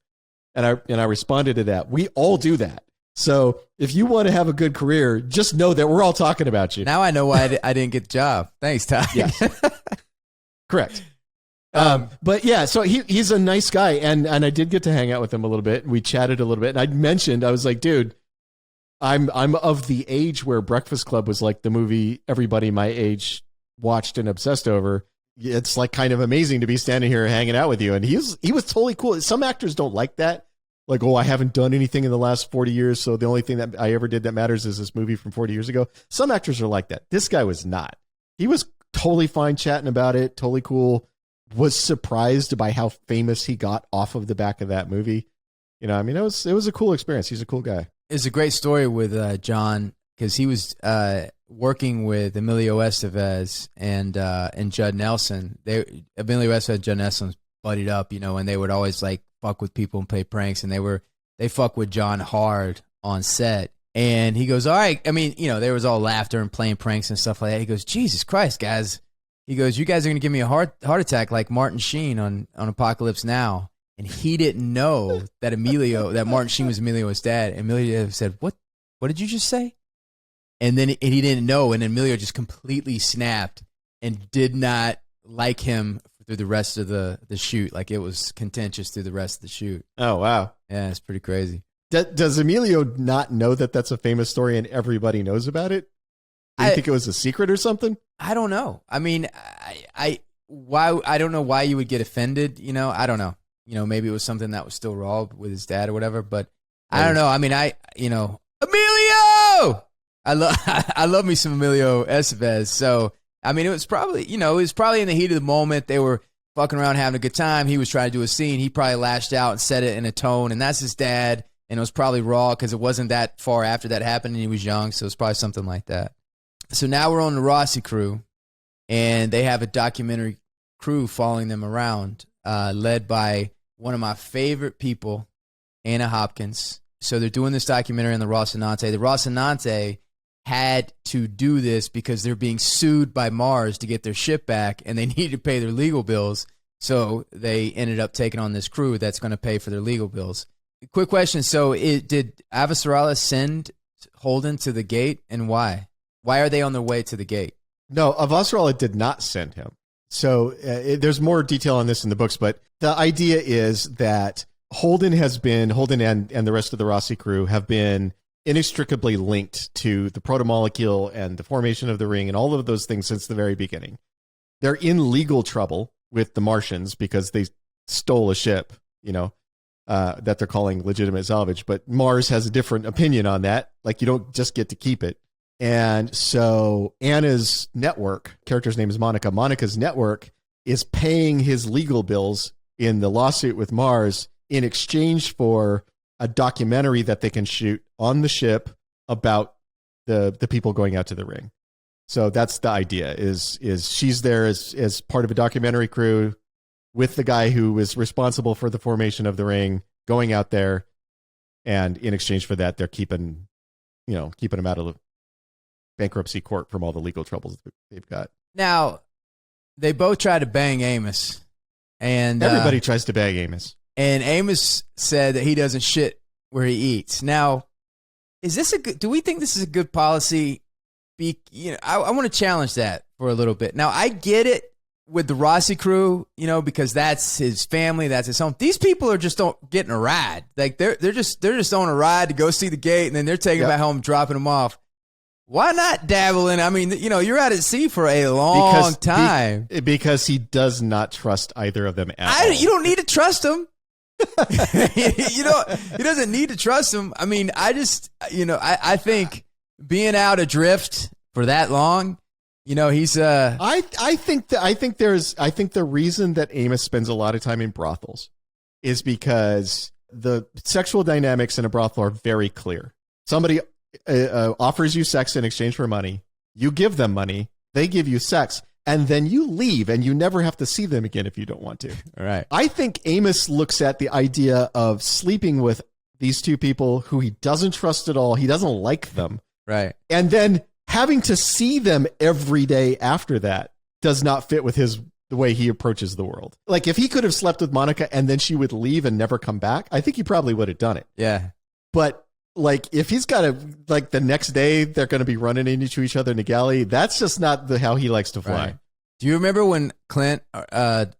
And I responded to that. We all do that. So if you want to have a good career, just know that we're all talking about you. Now I know why I didn't get the job. Thanks, Ty. Yes. Correct. But yeah, so he's a nice guy, and I did get to hang out with him a little bit. We chatted a little bit, and I was like, dude, I'm of the age where Breakfast Club was like the movie everybody my age watched and obsessed over. It's like kind of amazing to be standing here hanging out with you. And he was totally cool. Some actors don't like that. Like, oh, I haven't done anything in the last 40 years, so the only thing that I ever did that matters is this movie from 40 years ago. Some actors are like that. This guy was not. He was totally fine chatting about it, totally cool. Was surprised by how famous he got off of the back of that movie. You know, I mean, it was a cool experience. He's a cool guy. It's a great story with John, because he was working with Emilio Estevez and Judd Nelson. Emilio Estevez and Judd Nelson buddied up, you know, and they would always like fuck with people and play pranks, and they fuck with John hard on set. And he goes, all right. I mean, you know, there was all laughter and playing pranks and stuff like that. He goes, Jesus Christ, guys. He goes, you guys are going to give me a heart attack like Martin Sheen on Apocalypse Now. And he didn't know that Martin Sheen was Emilio's dad. Emilio said, what did you just say? And then he didn't know. And Emilio just completely snapped and did not like him through the rest of the shoot. Like, it was contentious through the rest of the shoot. Oh, wow. Yeah, it's pretty crazy. Does Emilio not know that that's a famous story and everybody knows about it? Do you think it was a secret or something? I don't know. I mean, I don't know why you would get offended. You know, I don't know. You know, maybe it was something that was still raw with his dad or whatever. But I don't know. I mean, Emilio. I love me some Emilio Estevez. So I mean, it was probably in the heat of the moment. They were fucking around having a good time. He was trying to do a scene. He probably lashed out and said it in a tone, and that's his dad. And it was probably raw because it wasn't that far after that happened, and he was young. So it was probably something like that. So now we're on the Rossi Crew, and they have a documentary crew following them around, led by one of my favorite people, Anna Hopkins. So they're doing this documentary on the Rocinante. The Rocinante had to do this because they're being sued by Mars to get their ship back, and they needed to pay their legal bills. So they ended up taking on this crew that's going to pay for their legal bills. Quick question. So did Avasarala send Holden to the gate, and why? Why are they on their way to the gate? No, Avasarala did not send him. So there's more detail on this in the books, but the idea is that Holden and the rest of the Rossi crew have been inextricably linked to the Protomolecule and the formation of the ring and all of those things since the very beginning. They're in legal trouble with the Martians because they stole a ship, that they're calling legitimate salvage. But Mars has a different opinion on that. Like, you don't just get to keep it. And so Anna's network, character's name is Monica. Monica's network is paying his legal bills in the lawsuit with Mars in exchange for a documentary that they can shoot on the ship about the people going out to the ring. So that's the idea is she's there as part of a documentary crew with the guy who was responsible for the formation of the ring going out there. And in exchange for that, they're keeping him out of the bankruptcy court from all the legal troubles they've got. Now, they both try to bang Amos. And everybody tries to bang Amos. And Amos said that he doesn't shit where he eats. Now, do we think this is a good policy I want to challenge that for a little bit. Now, I get it with the Rossi Crew, because that's his family, that's his home. These people are just getting a ride. Like they're just on a ride to go see the gate, and then they're taking them back home, dropping them off. Why not dabble in? I mean, you're out at sea for a long time. Because he does not trust either of them at all. You don't need to trust him. He doesn't need to trust him. I mean, I think being out adrift for that long, he's I think the reason that Amos spends a lot of time in brothels is because the sexual dynamics in a brothel are very clear. Somebody offers you sex in exchange for money. You give them money. They give you sex. And then you leave and you never have to see them again if you don't want to. All right. I think Amos looks at the idea of sleeping with these two people who he doesn't trust at all. He doesn't like them. Right. And then having to see them every day after that does not fit with the way he approaches the world. Like if he could have slept with Monica and then she would leave and never come back, I think he probably would have done it. Yeah. But like if he's got the next day they're going to be running into each other in the galley, that's just not how he likes to fly. Right. Do you remember when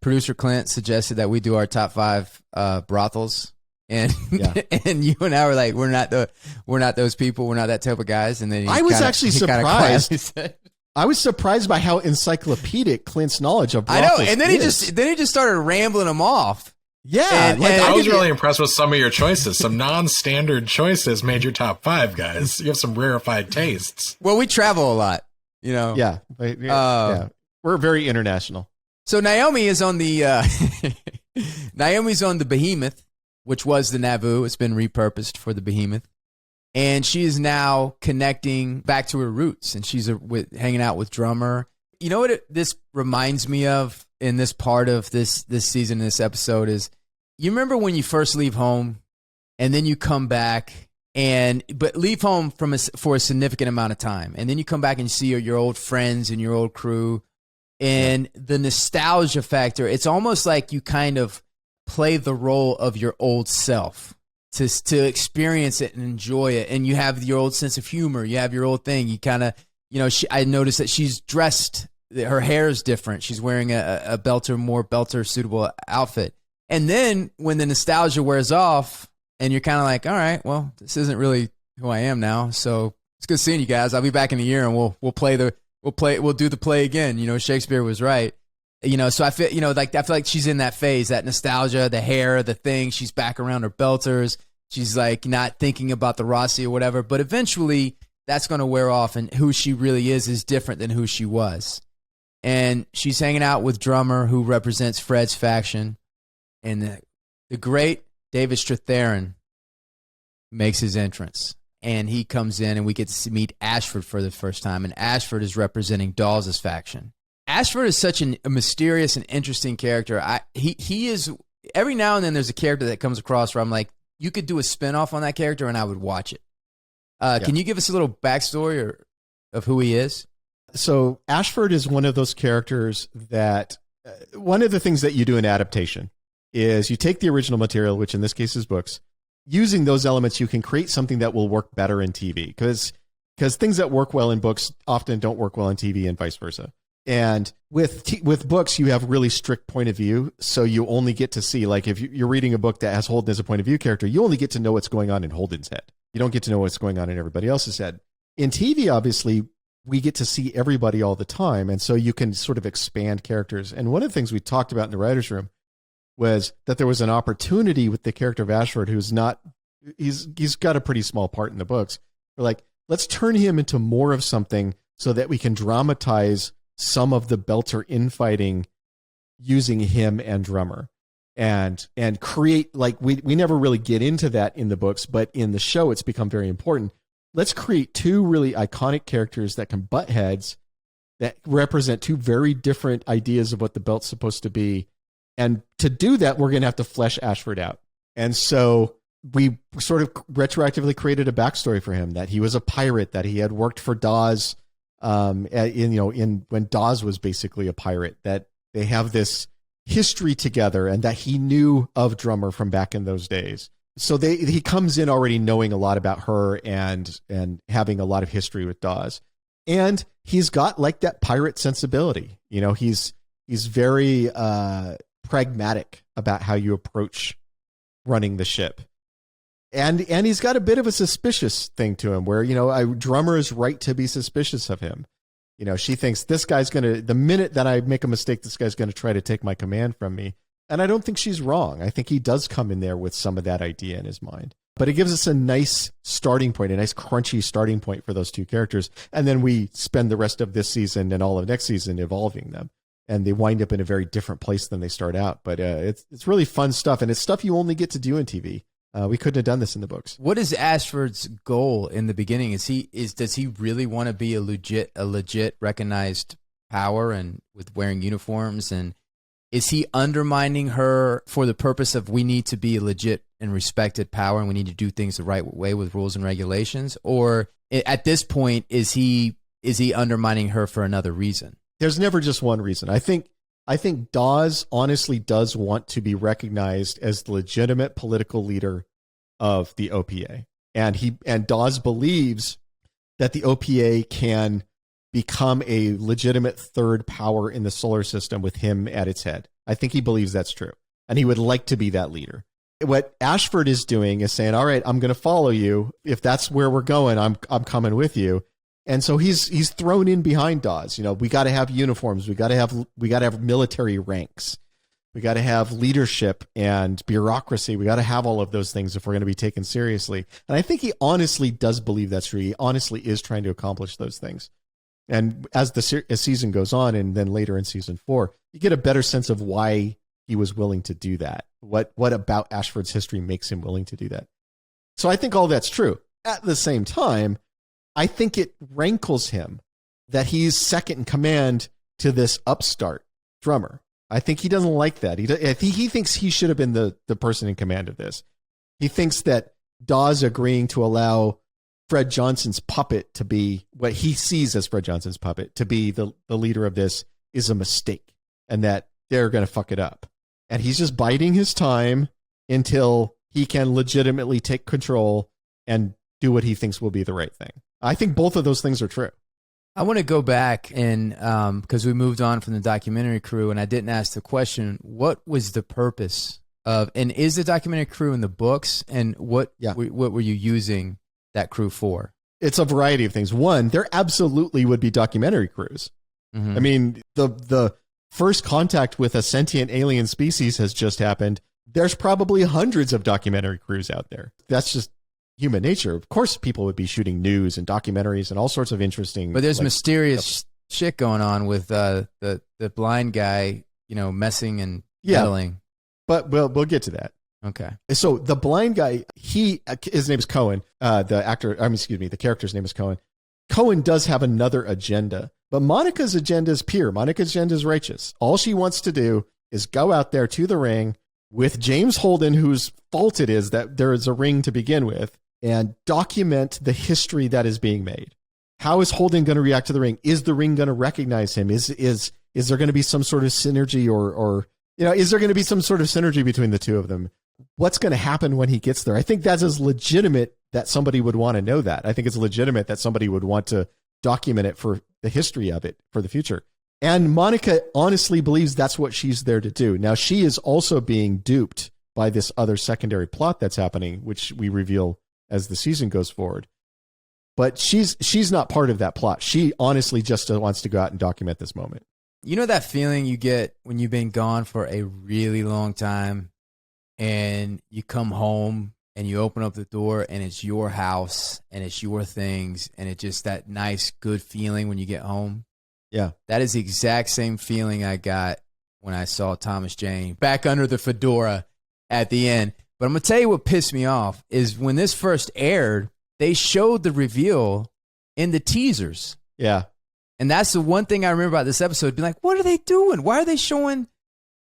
producer Clint suggested that we do our top 5 brothels? And and you and I were like, we're not those people. We're not that type of guys. And then I was actually surprised. I was surprised by how encyclopedic Clint's knowledge of brothels I know. And then is. he just started rambling them off. Yeah, I was really impressed with some of your choices. Some non-standard choices made your top 5, guys. You have some rarefied tastes. Well, we travel a lot, Yeah, we're very international. So Naomi is on the Naomi's on the Behemoth, which was the Nauvoo. It's been repurposed for the Behemoth, and she is now connecting back to her roots, and she's hanging out with Drummer. You know what this reminds me of in this part of this season, this episode is, you remember when you first leave home and then you come back but leave home for a significant amount of time. And then you come back and you see your old friends and your old crew and the nostalgia factor. It's almost like you kind of play the role of your old self to experience it and enjoy it. And you have your old sense of humor. You have your old thing. You kind of, I noticed that she's dressed, her hair is different. She's wearing more belter suitable outfit. And then when the nostalgia wears off and you're kind of like, all right, well, this isn't really who I am now. So it's good seeing you guys. I'll be back in a year and we'll do the play again. Shakespeare was right. So I feel, I feel like she's in that phase, that nostalgia, the hair, the thing. She's back around her belters. She's like not thinking about the Rossi or whatever, but eventually that's going to wear off and who she really is different than who she was. And she's hanging out with Drummer, who represents Fred's faction. And the great David Strathairn makes his entrance. And he comes in and we get to meet Ashford for the first time. And Ashford is representing Dawes' faction. Ashford is such a mysterious and interesting character. He is, every now and then there's a character that comes across where I'm like, you could do a spinoff on that character and I would watch it. Can you give us a little backstory of who he is? So Ashford is one of those characters that one of the things that you do in adaptation is you take the original material, which in this case is books. Using those elements, you can create something that will work better in TV because things that work well in books often don't work well in TV and vice versa. And with books, you have really strict point of view. So you only get to see, like if you're reading a book that has Holden as a point of view character, you only get to know what's going on in Holden's head. You don't get to know what's going on in everybody else's head. In TV, obviously, we get to see everybody all the time. And so you can sort of expand characters. And one of the things we talked about in the writer's room was that there was an opportunity with the character of Ashford, he's got a pretty small part in the books. We're like, let's turn him into more of something so that we can dramatize some of the Belter infighting using him and Drummer and create, like we never really get into that in the books, but in the show, it's become very important. Let's create two really iconic characters that can butt heads that represent two very different ideas of what the belt's supposed to be. And to do that, we're going to have to flesh Ashford out. And so we sort of retroactively created a backstory for him, that he was a pirate, that he had worked for Dawes, when Dawes was basically a pirate, that they have this history together and that he knew of Drummer from back in those days. So he comes in already knowing a lot about her and having a lot of history with Dawes. And he's got like that pirate sensibility. You know, he's very pragmatic about how you approach running the ship. And he's got a bit of a suspicious thing to him where, you know, a drummer is right to be suspicious of him. You know, she thinks this guy's going to, the minute that I make a mistake, this guy's going to try to take my command from me. And I don't think she's wrong. I think he does come in there with some of that idea in his mind. But it gives us a nice starting point, a nice crunchy starting point for those two characters. And then we spend the rest of this season and all of next season evolving them. And they wind up in a very different place than they start out. But it's really fun stuff. And it's stuff you only get to do in TV. We couldn't have done this in the books. What is Ashford's goal in the beginning? Does he really want to be a legit recognized power and with wearing uniforms? And is he undermining her for the purpose of we need to be a legit and respected power and we need to do things the right way with rules and regulations? Or at this point, is he undermining her for another reason? There's never just one reason. I think Dawes honestly does want to be recognized as the legitimate political leader of the OPA. And Dawes believes that the OPA can become a legitimate third power in the solar system with him at its head. I think he believes that's true. And he would like to be that leader. What Ashford is doing is saying, all right, I'm going to follow you. If that's where we're going, I'm coming with you. And so he's thrown in behind Dawes. You know, we got to have uniforms. We got to have military ranks. We got to have leadership and bureaucracy. We got to have all of those things if we're going to be taken seriously. And I think he honestly does believe that's true. He honestly is trying to accomplish those things. And as as season goes on, and then later in season 4, you get a better sense of why he was willing to do that. What about Ashford's history makes him willing to do that? So I think all that's true. At the same time, I think it rankles him that he's second in command to this upstart drummer. I think he doesn't like that. He thinks he should have been the person in command of this. He thinks that Dawes agreeing to allow Fred Johnson's puppet to be what he sees as Fred Johnson's puppet to be the leader of this is a mistake and that they're going to fuck it up. And he's just biding his time until he can legitimately take control and do what he thinks will be the right thing. I think both of those things are true. I want to go back and because we moved on from the documentary crew and I didn't ask the question, what was the purpose of, and is the documentary crew in the books, and what were you using that crew for? It's a variety of things. One, there absolutely would be documentary crews. Mm-hmm. I mean, the first contact with a sentient alien species has just happened. There's probably hundreds of documentary crews out there. That's just human nature. Of course, people would be shooting news and documentaries and all sorts of interesting. But there's mysterious shit going on with the blind guy, you know, messing and meddling. But we'll get to that. Okay. So the blind guy, his name is Cohen. The character's name is Cohen. Cohen does have another agenda, but Monica's agenda is pure. Monica's agenda is righteous. All she wants to do is go out there to the ring with James Holden, whose fault it is that there is a ring to begin with, and document the history that is being made. How is Holden going to react to the ring? Is the ring going to recognize him? Is there going to be some sort of synergy or is there going to be some sort of synergy between the two of them? What's going to happen when he gets there? I think that's as legitimate that somebody would want to know that. I think it's legitimate that somebody would want to document it for the history of it for the future. And Monica honestly believes that's what she's there to do. Now, she is also being duped by this other secondary plot that's happening, which we reveal as the season goes forward. But she's not part of that plot. She honestly just wants to go out and document this moment. You know that feeling you get when you've been gone for a really long time and you come home and you open up the door and it's your house and it's your things and it's just that nice, good feeling when you get home? Yeah. That is the exact same feeling I got when I saw Thomas Jane back under the fedora at the end. But I'm going to tell you what pissed me off is when this first aired, they showed the reveal in the teasers. Yeah. And that's the one thing I remember about this episode, being like, what are they doing? Why are they showing,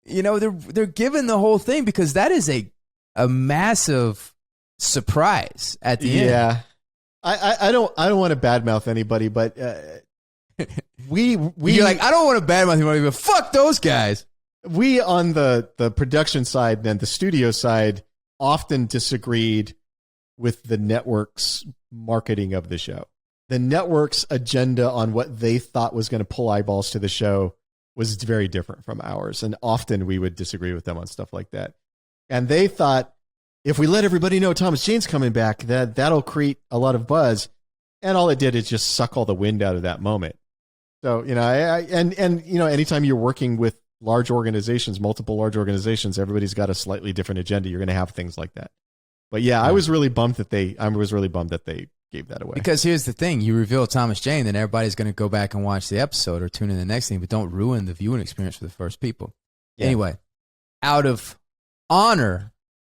they're giving the whole thing, because that is a massive surprise at the end. Yeah. I don't want to badmouth anybody, but you're like, I don't want to badmouth anybody, but fuck those guys. We on the production side and the studio side often disagreed with the network's marketing of the show. the network's agenda on what they thought was going to pull eyeballs to the show was very different from ours. And often we would disagree with them on stuff like that. And they thought, if we let everybody know Thomas Jane's coming back, that'll create a lot of buzz. And all it did is just suck all the wind out of that moment. So, anytime you're working with large organizations, multiple large organizations, everybody's got a slightly different agenda. You're going to have things like that. But yeah, I was really bummed that they gave that away. Because here's the thing. You reveal Thomas Jane, then everybody's going to go back and watch the episode or tune in the next thing, but don't ruin the viewing experience for the first people. Yeah. Anyway, out of honor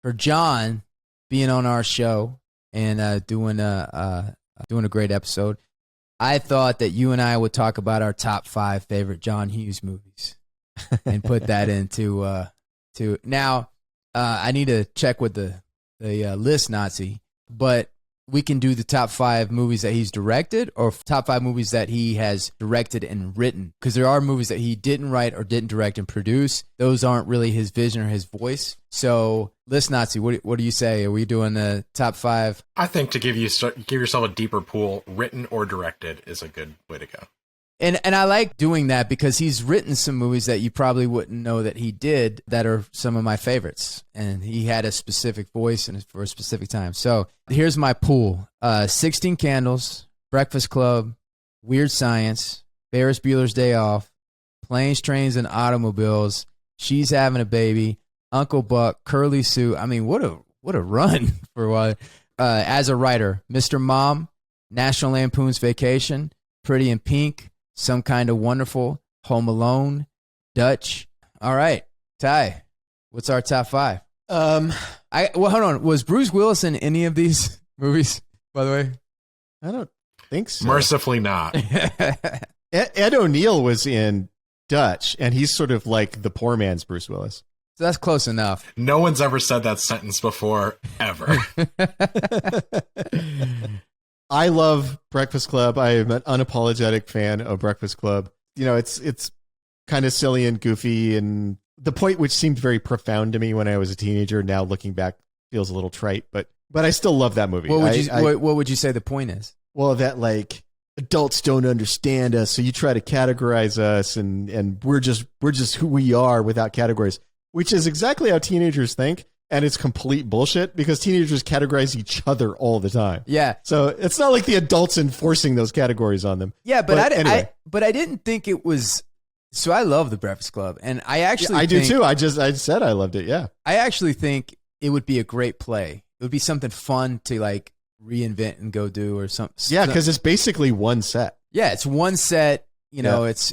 for John being on our show and doing a great episode, I thought that you and I would talk about our top 5 favorite John Hughes movies and put that into now. I need to check with the list Nazi, but we can do the top 5 movies that he's directed or top 5 movies that he has directed and written, because there are movies that he didn't write or didn't direct and produce. Those aren't really his vision or his voice. So, list Nazi, what do you say? Are we doing the top 5? I think to give yourself a deeper pool, written or directed, is a good way to go. And I like doing that because he's written some movies that you probably wouldn't know that he did that are some of my favorites. And he had a specific voice and for a specific time. So here's my pool. 16 Candles, Breakfast Club, Weird Science, Ferris Bueller's Day Off, Planes, Trains, and Automobiles, She's Having a Baby, Uncle Buck, Curly Sue. I mean, what a run for a while. As a writer, Mr. Mom, National Lampoon's Vacation, Pretty in Pink, Some Kind of Wonderful, Home Alone, Dutch. All right, Ty, what's our top 5? Hold on. Was Bruce Willis in any of these movies, by the way? I don't think so. Mercifully not. Ed O'Neill was in Dutch, and he's sort of like the poor man's Bruce Willis. So that's close enough. No one's ever said that sentence before, ever. I love Breakfast Club. I am an unapologetic fan of Breakfast Club. You know, it's kind of silly and goofy, and the point which seemed very profound to me when I was a teenager, now looking back feels a little trite, but I still love that movie. What would you say the point is? Well, that like adults don't understand us, so you try to categorize us, and we're just who we are without categories, which is exactly how teenagers think. And it's complete bullshit because teenagers categorize each other all the time. Yeah. So it's not like the adults enforcing those categories on them. Yeah, but anyway. I didn't think it was. So I love the Breakfast Club, and I actually I do too. I said I loved it. Yeah. I actually think it would be a great play. It would be something fun to like reinvent and go do or something. Yeah, because it's basically one set. Yeah, it's one set. You know, it's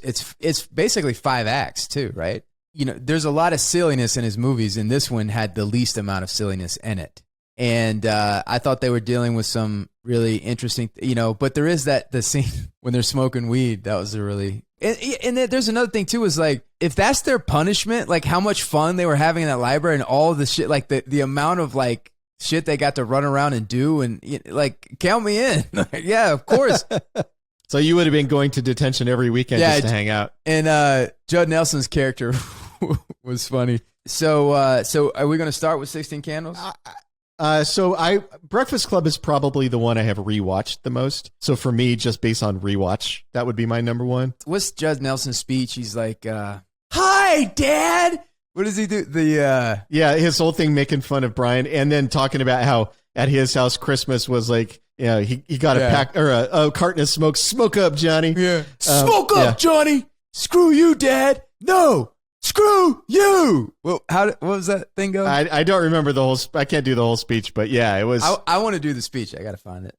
basically 5 acts too, right? You know, there's a lot of silliness in his movies, and this one had the least amount of silliness in it. And I thought they were dealing with some really interesting, but there is the scene when they're smoking weed. That was a really, and there's another thing too, is like, if that's their punishment, like how much fun they were having in that library and all the shit, like the amount of like shit they got to run around and do, and like, count me in. Yeah, of course. So you would have been going to detention every weekend just to hang out. And Judd Nelson's character was funny. So are we going to start with 16 Candles? Breakfast Club is probably the one I have rewatched the most. So for me, just based on rewatch, that would be my number one. What's Judd Nelson's speech? He's like, "Hi, Dad." What does he do? His whole thing making fun of Brian, and then talking about how at his house Christmas was like, he got a pack or a carton of smoke. Smoke up, Johnny. Yeah, smoke up, Johnny. Screw you, Dad. No. Screw you! Well, what was that thing go? I don't remember the whole. I can't do the whole speech, but yeah, it was. I want to do the speech. I got to find it.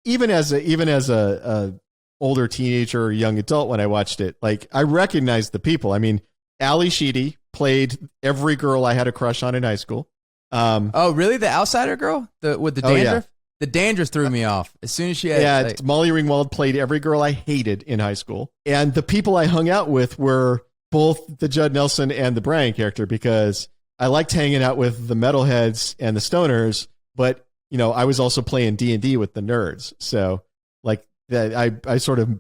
Even as a older teenager or young adult, when I watched it, like I recognized the people. I mean, Ali Sheedy played every girl I had a crush on in high school. Oh, really? The outsider girl, with the dandruff. The dandruff threw me off as soon as she had. Molly Ringwald played every girl I hated in high school, and the people I hung out with were both the Judd Nelson and the Brian character, because I liked hanging out with the metalheads and the stoners, but I was also playing D&D with the nerds. So like that, I sort of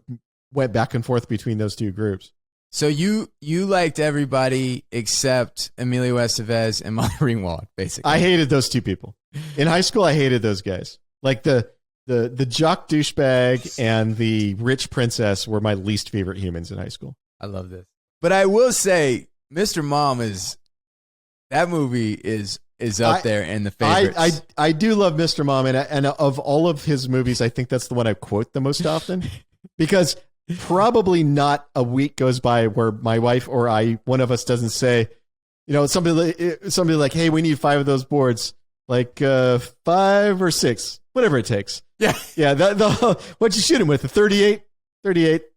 went back and forth between those two groups. So you liked everybody except Emilio Estevez and Molly Ringwald, basically. I hated those two people. In high school, I hated those guys. Like the The jock douchebag and the rich princess were my least favorite humans in high school. I love this. But I will say, Mr. Mom that movie is up there in the favorites. I do love Mr. Mom, and of all of his movies, I think that's the one I quote the most often because probably not a week goes by where my wife or one of us doesn't say, somebody like, hey, we need 5 of those boards, like 5 or 6, whatever it takes. Yeah. Yeah. What'd you shoot him with? A 38,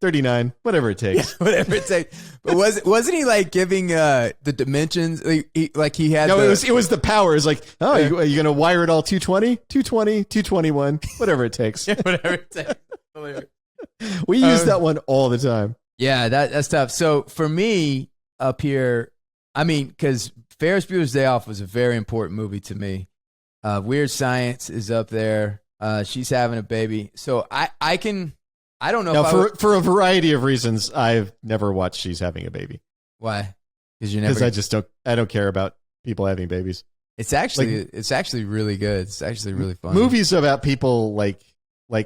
39, whatever it takes. Yeah, whatever it takes. But wasn't he like giving the dimensions? He had. No, it was the power. It's like, are you going to wire it all 220, 220, 221, whatever it takes. Yeah, whatever it takes. We use that one all the time. Yeah, that's tough. So for me up here, because Ferris Bueller's Day Off was a very important movie to me. Weird Science is up there. She's having a baby. So I don't know. Now, for a variety of reasons, I've never watched She's Having a Baby. Why? Because I don't care about people having babies. It's actually really good. It's actually really fun. Movies about people like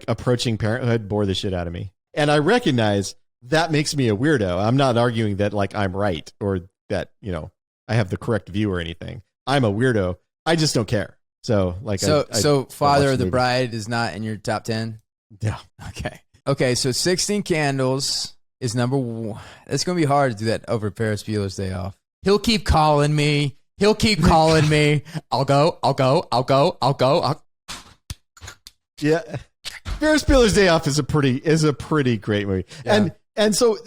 approaching parenthood bore the shit out of me. And I recognize that makes me a weirdo. I'm not arguing that like I'm right or that, I have the correct view or anything. I'm a weirdo. I just don't care. So Father of the Bride is not in your top 10? Yeah. Okay, so 16 Candles is number 1. It's going to be hard to do that over Ferris Bueller's Day Off. He'll keep calling me. I'll go. Yeah. Ferris Bueller's Day Off is a pretty great movie. Yeah. And so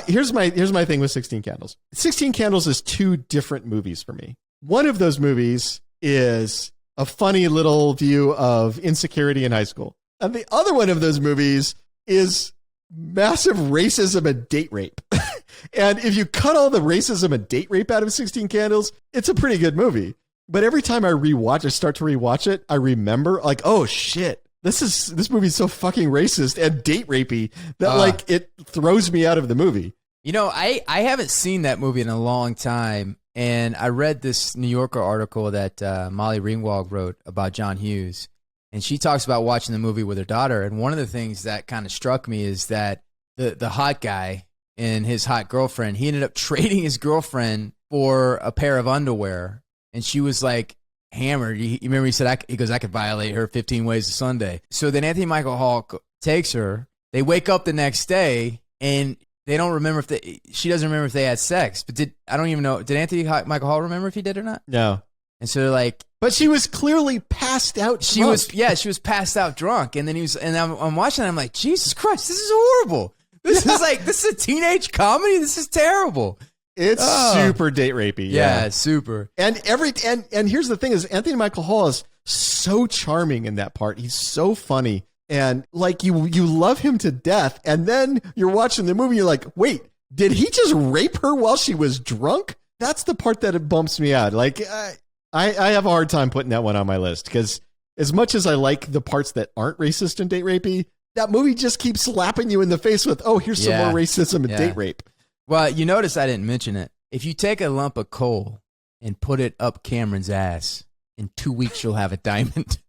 here's my thing with 16 Candles. 16 Candles is 2 different movies for me. One of those movies is a funny little view of insecurity in high school. And the other one of those movies is massive racism and date rape. And if you cut all the racism and date rape out of 16 Candles, it's a pretty good movie. But every time I start to rewatch it, I remember like, oh shit, this movie's so fucking racist and date rapey that it throws me out of the movie. I haven't seen that movie in a long time. And I read this New Yorker article that Molly Ringwald wrote about John Hughes. And she talks about watching the movie with her daughter. And one of the things that kind of struck me is that the hot guy and his hot girlfriend, he ended up trading his girlfriend for a pair of underwear. And she was like hammered. You remember he said, I could violate her 15 ways to Sunday. So then Anthony Michael Hall takes her. They wake up the next day and they don't remember she doesn't remember if they had sex. But I don't even know. Did Anthony Michael Hall remember if he did or not? No. And so they're like, but she was clearly passed out. She was passed out drunk. And then I'm watching it. I'm like, Jesus Christ, this is horrible. This is a teenage comedy. This is terrible. It's super date rapey. Yeah, super. And here's the thing is Anthony Michael Hall is so charming in that part. He's so funny. And like you love him to death. And then you're watching the movie and you're like, wait, did he just rape her while she was drunk? That's the part that it bumps me out. Like, I have a hard time putting that one on my list because as much as I like the parts that aren't racist and date rapey, that movie just keeps slapping you in the face with, oh, here's some more racism and date rape. Well, you notice I didn't mention it. If you take a lump of coal and put it up Cameron's ass, in 2 weeks you'll have a diamond.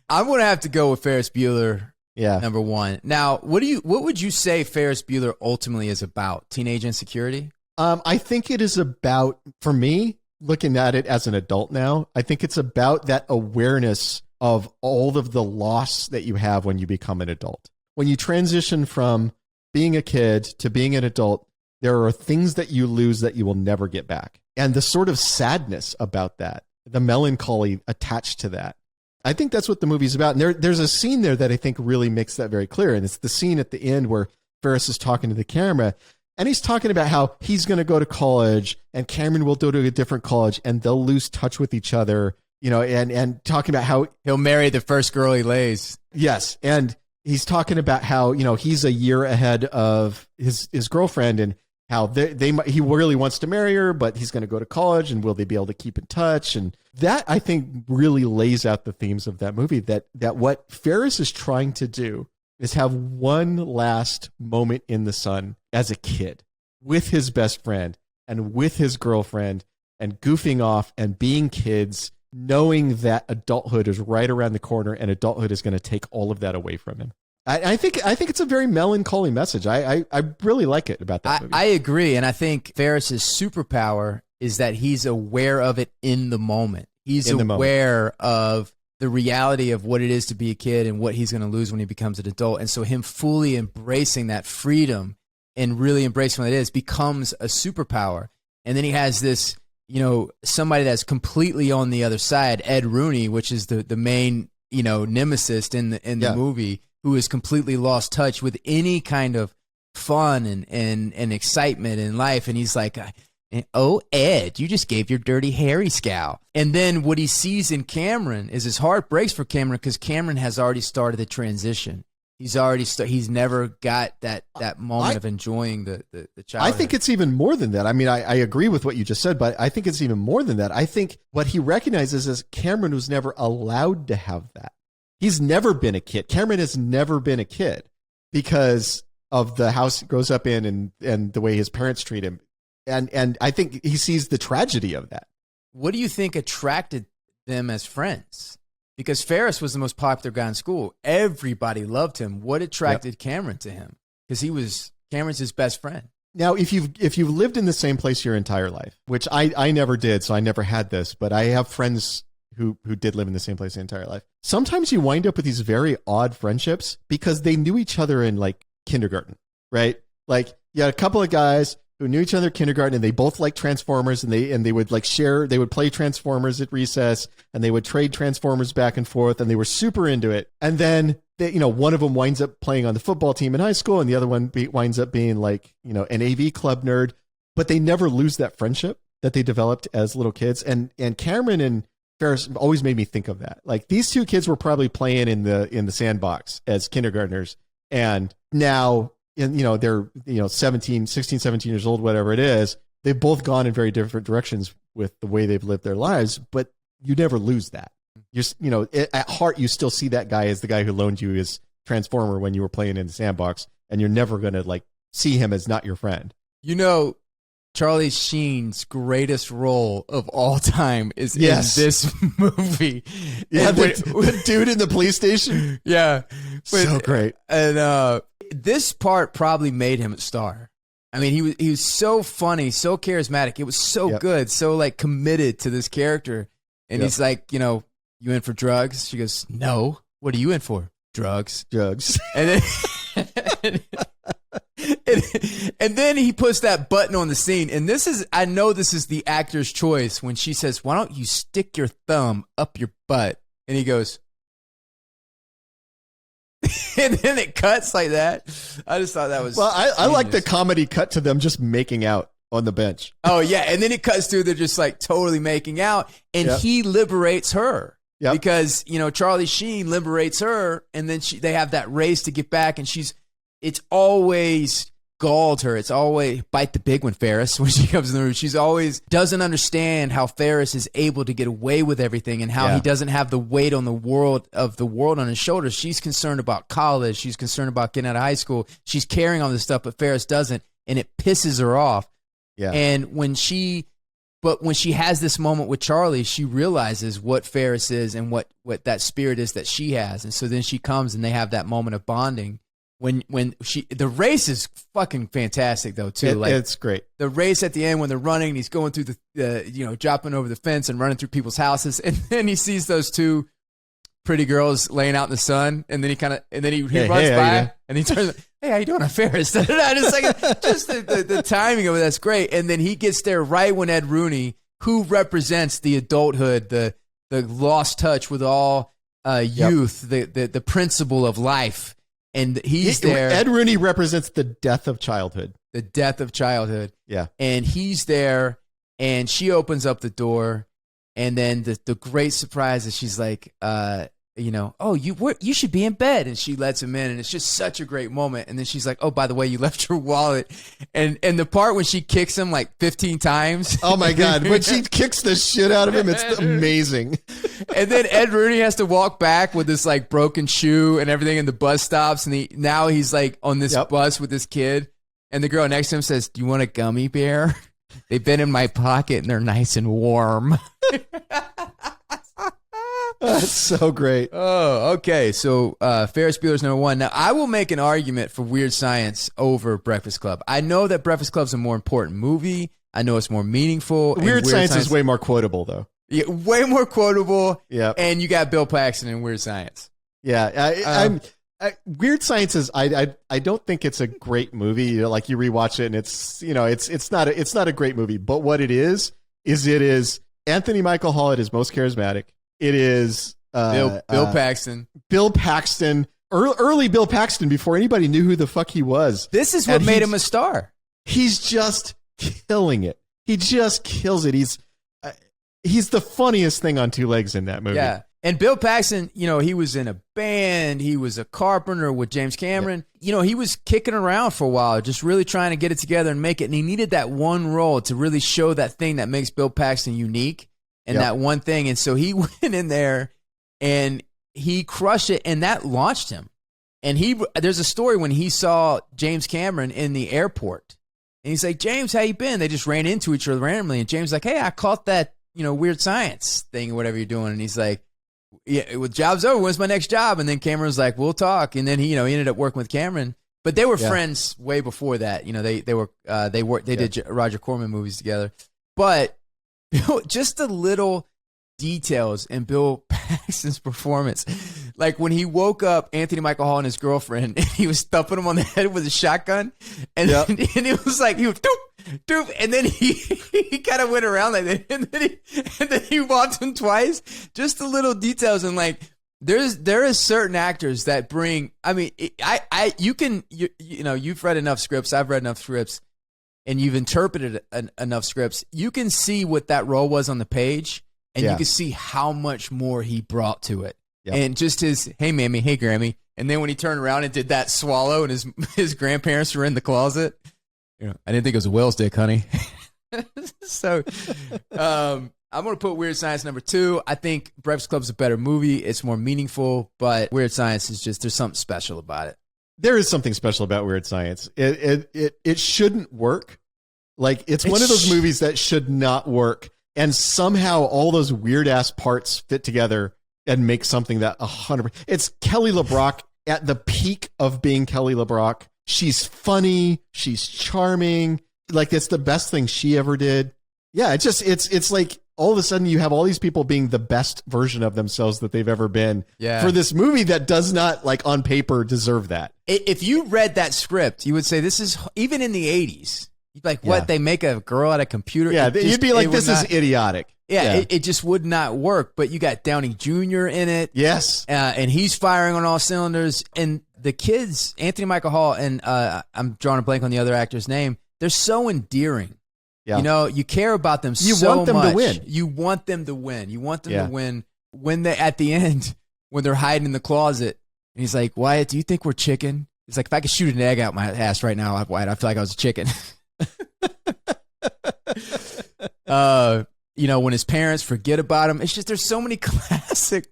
I'm going to have to go with Ferris Bueller. Yeah. Number 1. Now, what would you say Ferris Bueller ultimately is about? Teenage insecurity? I think it is about, for me, looking at it as an adult now, I think it's about that awareness of all of the loss that you have when you become an adult. When you transition from being a kid to being an adult, there are things that you lose that you will never get back. And the sort of sadness about that, the melancholy attached to that. I think that's what the movie's about. And there's a scene there that I think really makes that very clear. And it's the scene at the end where Ferris is talking to the camera. And he's talking about how he's going to go to college and Cameron will go to a different college and they'll lose touch with each other, and talking about how he'll marry the first girl he lays. Yes. And he's talking about how, he's a year ahead of his girlfriend and how he really wants to marry her, but he's going to go to college and will they be able to keep in touch? And that I think really lays out the themes of that movie that what Ferris is trying to do is have one last moment in the sun as a kid with his best friend and with his girlfriend and goofing off and being kids knowing that adulthood is right around the corner and adulthood is going to take all of that away from him. I think it's a very melancholy message. I really like it about that movie. I agree, and I think Ferris's superpower is that he's aware of it in the moment. He's aware of the reality of what it is to be a kid and what he's going to lose when he becomes an adult. And so him fully embracing that freedom and really embracing what it is becomes a superpower. And then he has this, somebody that's completely on the other side, Ed Rooney, which is the main, nemesis in the movie, who has completely lost touch with any kind of fun and excitement in life. And he's like, oh, Ed, you just gave your dirty Harry scowl. And then what he sees in Cameron is his heart breaks for Cameron because Cameron has already started the transition. He's already he's never got that moment of enjoying the childhood. I think it's even more than that. I mean, I agree with what you just said, but I think it's even more than that. I think what he recognizes is Cameron was never allowed to have that. He's never been a kid. Cameron has never been a kid because of the house he grows up in and the way his parents treat him. And I think he sees the tragedy of that. What do you think attracted them as friends? Because Ferris was the most popular guy in school. Everybody loved him. What attracted Cameron to him? Because Cameron's his best friend. Now, if you've lived in the same place your entire life, which I never did, so I never had this, but I have friends who did live in the same place their entire life. Sometimes you wind up with these very odd friendships because they knew each other in like kindergarten, right? Like you had a couple of guys who knew each other in kindergarten and they both liked Transformers and they would like they would play Transformers at recess and they would trade Transformers back and forth and they were super into it. And then one of them winds up playing on the football team in high school and the other one winds up being like, an AV club nerd, but they never lose that friendship that they developed as little kids. And Cameron and Ferris always made me think of that. Like these two kids were probably playing in the sandbox as kindergartners and now they're 16, 17 years old, whatever it is. They've both gone in very different directions with the way they've lived their lives, but you never lose that. At heart, you still see that guy as the guy who loaned you his Transformer when you were playing in the sandbox, and you're never going to like see him as not your friend. Charlie Sheen's greatest role of all time is in this movie. Yeah, the dude in the police station. Yeah. So great. And this part probably made him a star. I mean, he was so funny, so charismatic. It was so good, so like committed to this character. And he's like, you in for drugs? She goes, no. What are you in for? Drugs. And then and then he puts that button on the scene. And I know this is the actor's choice when she says, why don't you stick your thumb up your butt? And he goes, and then it cuts like that. I just thought that was I like the comedy cut to them just making out on the bench. Oh, yeah. And then it cuts to they're just like totally making out. And he liberates her. Yep. Because, Charlie Sheen liberates her. And then they have that race to get back. And it's always galled her. It's always bite the big one, Ferris, when she comes in the room. She's always doesn't understand how Ferris is able to get away with everything and how he doesn't have the weight on the world on his shoulders. She's concerned about college. She's concerned about getting out of high school. She's carrying all this stuff, but Ferris doesn't, and it pisses her off. Yeah. And when she has this moment with Charlie, she realizes what Ferris is and what that spirit is that she has. And so then she comes and they have that moment of bonding. When the race is fucking fantastic though too. It's great. The race at the end when they're running, and he's going through the jumping over the fence and running through people's houses, and then he sees those two pretty girls laying out in the sun, and then he runs by and he turns, hey, how you doing, Ferris? Just the timing of it, that's great. And then he gets there right when Ed Rooney, who represents the adulthood, the lost touch with all youth, the principle of life. And he's there. Ed Rooney represents the death of childhood. The death of childhood. Yeah. And he's there, and she opens up the door, and then the great surprise is she's like, oh, you should be in bed. And she lets him in, and it's just such a great moment. And then she's like, oh, by the way, you left your wallet. And the part when she kicks him like 15 times. Oh, my God. When she kicks the shit out of him, it's amazing. And then Ed Rooney has to walk back with this like broken shoe and everything, and the bus stops, and now he's like on this bus with this kid, and the girl next to him says, do you want a gummy bear? They've been in my pocket and they're nice and warm. That's so great. Oh, okay. So Ferris Bueller's number one. Now, I will make an argument for Weird Science over Breakfast Club. I know that Breakfast Club's a more important movie. I know it's more meaningful. Weird Science is way more quotable, though. Yeah, way more quotable. Yeah. And you got Bill Paxton in Weird Science. Yeah. Weird Science is I don't think it's a great movie. You know, like you rewatch it and it's not a great movie. But what it is Anthony Michael Hall at his most charismatic. It is Bill Paxton. Bill Paxton, early Bill Paxton before anybody knew who the fuck he was. This is what made him a star. He's just killing it. He just kills it. He's the funniest thing on two legs in that movie. Yeah. And Bill Paxton, he was in a band. He was a carpenter with James Cameron. Yeah. He was kicking around for a while, just really trying to get it together and make it. And he needed that one role to really show that thing that makes Bill Paxton unique and that one thing. And so he went in there and he crushed it, and that launched him. And there's a story when he saw James Cameron in the airport. And he's like, James, how you been? They just ran into each other randomly. And James is like, hey, I caught that, Weird Science thing or whatever you're doing. And he's like, yeah, well, job's over. When's my next job? And then Cameron's like, we'll talk. And then he ended up working with Cameron. But they were friends way before that. They did Roger Corman movies together. But just the little details in Bill Paxton's performance. Like when he woke up Anthony Michael Hall and his girlfriend, and he was thumping him on the head with a shotgun. And, and it was like, he was doop, doop. And then he kind of went around like that. And then he walked him twice. Just the little details. And like, there is certain actors that bring, I mean, you've read enough scripts. I've read enough scripts. And you've interpreted enough scripts. You can see what that role was on the page. And you can see how much more he brought to it. Yep. And just his, hey, Mammy, hey, Grammy. And then when he turned around and did that swallow and his grandparents were in the closet, I didn't think it was a whale's dick, honey. So I'm going to put Weird Science number 2. I think Breakfast Club's a better movie. It's more meaningful, but Weird Science is just, there's something special about it. There is something special about Weird Science. It shouldn't work. Like, it's one of those movies that should not work. And somehow all those weird ass parts fit together and make something that 100%. It's Kelly LeBrock at the peak of being Kelly LeBrock. She's funny. She's charming. Like, it's the best thing she ever did. Yeah, it's like all of a sudden you have all these people being the best version of themselves that they've ever been for this movie that does not, like, on paper deserve that. If you read that script, you would say this is, even in the 80s, you'd be like, what? They make a girl at a computer? Yeah, you'd be like, this is idiotic. Yeah. It just would not work. But you got Downey Jr. in it. Yes. And he's firing on all cylinders. And the kids, Anthony Michael Hall, and I'm drawing a blank on the other actor's name, they're so endearing. Yeah. You care about them so much. You want them to win. You want them to win. You want them to win when they, at the end, when they're hiding in the closet. And he's like, Wyatt, do you think we're chicken? He's like, if I could shoot an egg out my ass right now, Wyatt, I feel like I was a chicken. When his parents forget about him, it's just, there's so many classic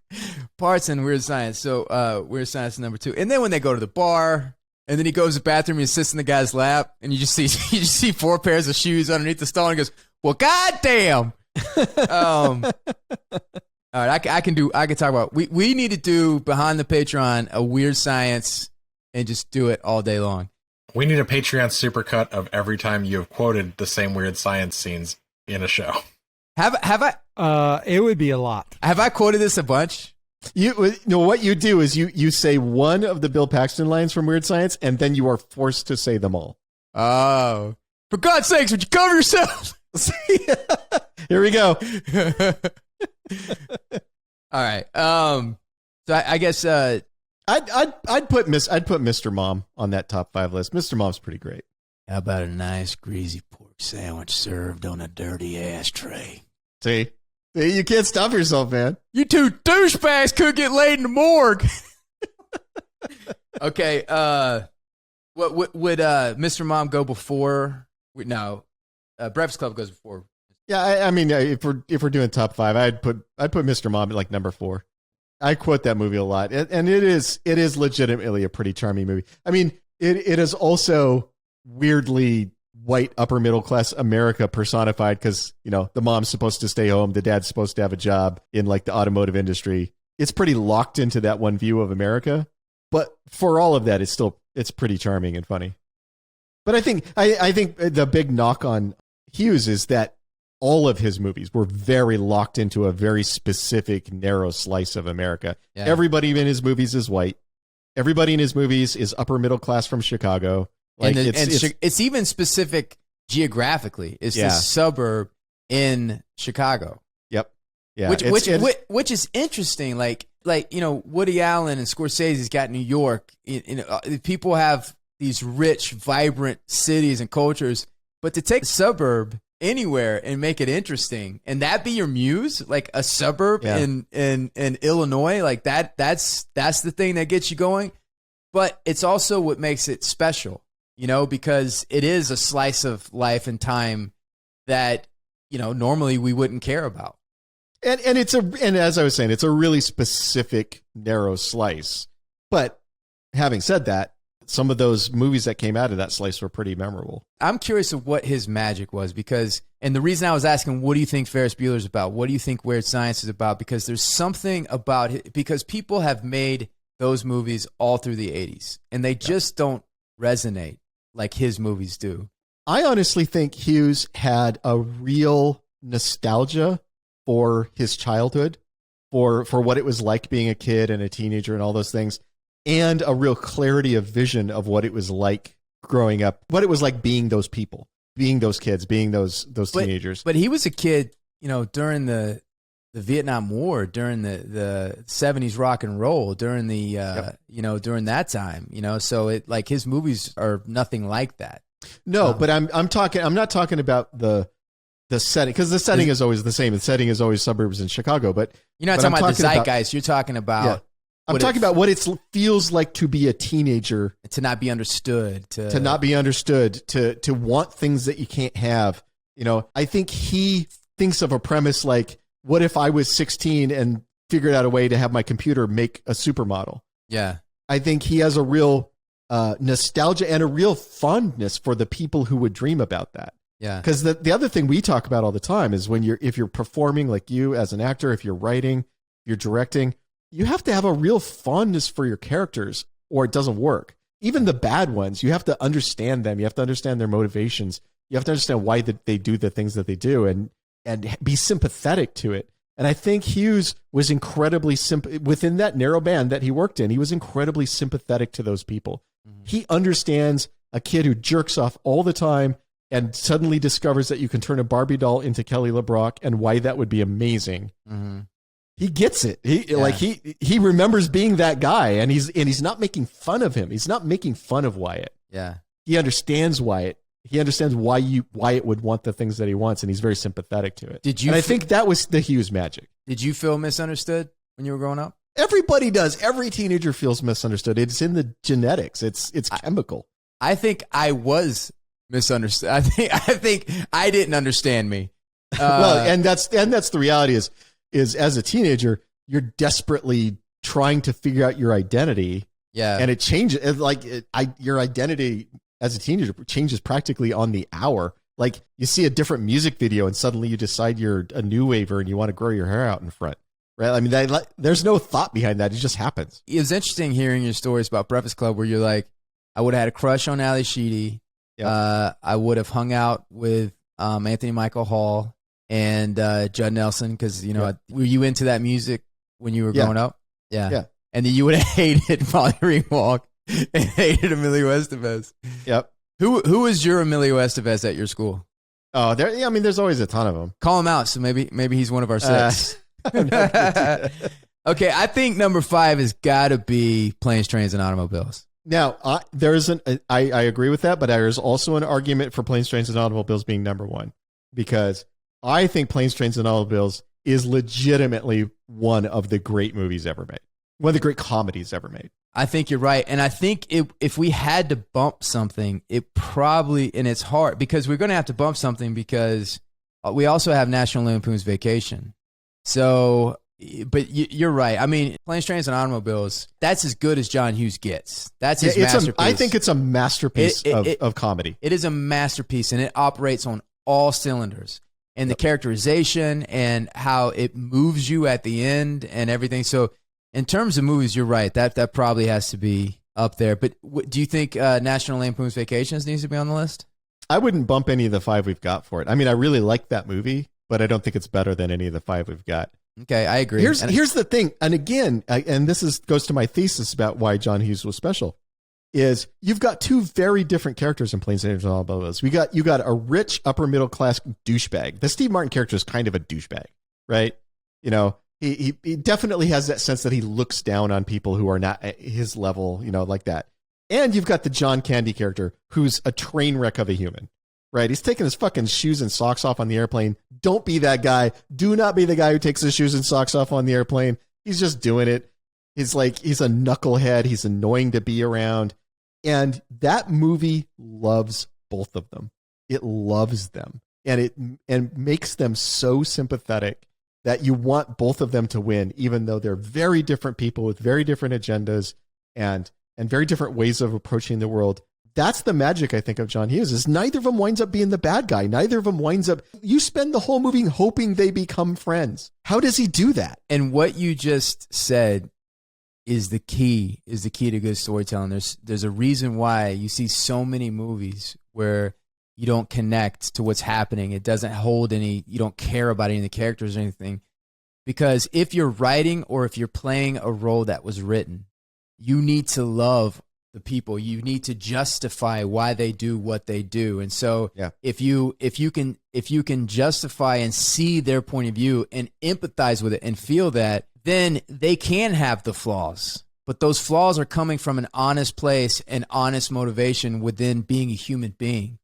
parts in Weird Science. So Weird Science number 2. And then when they go to the bar, and then he goes to the bathroom, he sits in the guy's lap, and you just see 4 pairs of shoes underneath the stall, and he goes, well, goddamn. All right, I can talk about, we need to do behind the Patreon a Weird Science and just do it all day long. We need a Patreon supercut of every time you have quoted the same Weird Science scenes in a show. Have I? It would be a lot. Have I quoted this a bunch? What you do is you say one of the Bill Paxton lines from Weird Science, and then you are forced to say them all. Oh, for God's sakes, would you cover yourself? Here we go. All right. So I guess I'd put Mr. Mom on that top 5 list. Mr. Mom's pretty great. How about a nice greasy pork sandwich served on a dirty ashtray? See, you can't stop yourself, man. You two douchebags could get laid in the morgue. Okay. What would Mr. Mom go before? No, Breakfast Club goes before. Yeah, I mean, if we're doing top 5, I'd put Mr. Mom at like number 4. I quote that movie a lot, and it is legitimately a pretty charming movie. I mean, it is also weirdly white upper middle class America personified, because the mom's supposed to stay home, the dad's supposed to have a job in like the automotive industry, it's pretty locked into that one view of America. But for all of that, it's pretty charming and funny. But I think the big knock on Hughes is that all of his movies were very locked into a very specific, narrow slice of America. Yeah. Everybody in his movies is white. Everybody in his movies is upper middle class from Chicago. Like it's even specific geographically. It's the suburb in Chicago. Yep. Yeah. Which is interesting. Like Woody Allen and Scorsese's got New York. People have these rich, vibrant cities and cultures, but to take a suburb anywhere and make it interesting, and that be your muse, like a suburb in Illinois, like that's the thing that gets you going. But it's also what makes it special, because it is a slice of life and time that normally we wouldn't care about. And as I was saying, it's a really specific narrow slice. But having said that, some of those movies that came out of that slice were pretty memorable. I'm curious of what his magic was and the reason I was asking, what do you think Ferris Bueller's about? What do you think Weird Science is about? Because there's something about it, because people have made those movies all through the 80s, and they just don't resonate like his movies do. I honestly think Hughes had a real nostalgia for his childhood, for what it was like being a kid and a teenager and all those things, and a real clarity of vision of what it was like growing up, what it was like being those people, being those kids, being those teenagers. But he was a kid, during the Vietnam War, during the 70s rock and roll, during the during that time, so it like his movies are nothing like that. No, but I'm not talking about the setting, because the setting is always the same. The setting is always suburbs in Chicago, but you're not talking about the zeitgeist. You're talking about. Yeah. I'm talking about what it feels like to be a teenager, to not be understood, to not be understood, to want things that you can't have. I think he thinks of a premise like, what if I was 16 and figured out a way to have my computer make a supermodel? Yeah. I think he has a real nostalgia and a real fondness for the people who would dream about that. Yeah. Because the other thing we talk about all the time is if you're performing, like you as an actor, if you're writing, if you're directing, you have to have a real fondness for your characters or it doesn't work. Even the bad ones, you have to understand them. You have to understand their motivations. You have to understand why they do the things that they do and be sympathetic to it. And I think Hughes was incredibly within that narrow band that he worked in. He was incredibly sympathetic to those people. Mm-hmm. He understands a kid who jerks off all the time and suddenly discovers that you can turn a Barbie doll into Kelly LeBrock and why that would be amazing. Mm-hmm. He gets it. He remembers being that guy, and he's not making fun of him. He's not making fun of Wyatt. Yeah. He understands Wyatt. He understands why it would want the things that he wants, and he's very sympathetic to it. I think that was the Hughes magic. Did you feel misunderstood when you were growing up? Everybody does. Every teenager feels misunderstood. It's in the genetics. It's chemical. I think I was misunderstood. I think I didn't understand me. Well, and that's the reality is as a teenager, you're desperately trying to figure out your identity. Yeah. And it changes. Your identity as a teenager changes practically on the hour. Like you see a different music video and suddenly you decide you're a new waver and you want to grow your hair out in front. Right. I mean, there's no thought behind that. It just happens. It was interesting hearing your stories about Breakfast Club where you're like, I would have had a crush on Ali Sheedy. Yeah. I would have hung out with Anthony Michael Hall and Judd Nelson because, were you into that music when you were growing up? Yeah. Yeah. And then you would have hated Molly Ringwalk and hated Emilio Estevez. Yep. Who was your Emilio Estevez at your school? Oh, there's always a ton of them. Call him out, so maybe he's one of our six. Okay, I think number 5 has got to be Planes, Trains, and Automobiles. Now, I agree with that, but there is also an argument for Planes, Trains, and Automobiles being number 1 because I think Planes, Trains, and Automobiles is legitimately one of the great movies ever made. One of the great comedies ever made. I think you're right. And I think if we had to bump something, it probably, and it's hard because we're going to have to bump something because we also have National Lampoon's Vacation. So, but you're right. I mean, Planes, Trains, and Automobiles, that's as good as John Hughes gets. That's his masterpiece. I think it's a masterpiece of comedy. It is a masterpiece, and it operates on all cylinders. And the characterization and how it moves you at the end and everything. So In terms of movies, you're right. That probably has to be up there. But do you think National Lampoon's Vacations needs to be on the list? I wouldn't bump any of the 5 we've got for it. I mean, I really like that movie, but I don't think it's better than any of the 5 we've got. Okay, I agree. Here's the thing, and again, and this goes to my thesis about why John Hughes was special, is you've got 2 very different characters in Planes, Trains, and Automobiles. You got a rich upper middle class douchebag. The Steve Martin character is kind of a douchebag, right? You know, he definitely has that sense that he looks down on people who are not at his level, you know, like that. And you've got the John Candy character, who's a train wreck of a human, right? He's taking his fucking shoes and socks off on the airplane. Don't be that guy. Do not be the guy who takes his shoes and socks off on the airplane. He's just doing it. He's a knucklehead. He's annoying to be around. And that movie loves both of them. It loves them. And makes them so sympathetic that you want both of them to win, even though they're very different people with very different agendas and very different ways of approaching the world. That's the magic, I think, of John Hughes, is neither of them winds up being the bad guy. Neither of them winds up, you spend the whole movie hoping they become friends. How does he do that? And what you just said is the key to good storytelling. There's a reason why you see so many movies where you don't connect to what's happening. It doesn't hold any, you don't care about any of the characters or anything. Because if you're writing or if you're playing a role that was written, you need to love the people. You need to justify why they do what they do. And so if you can justify and see their point of view and empathize with it and feel that, then they can have the flaws. But those flaws are coming from an honest place and honest motivation within being a human being.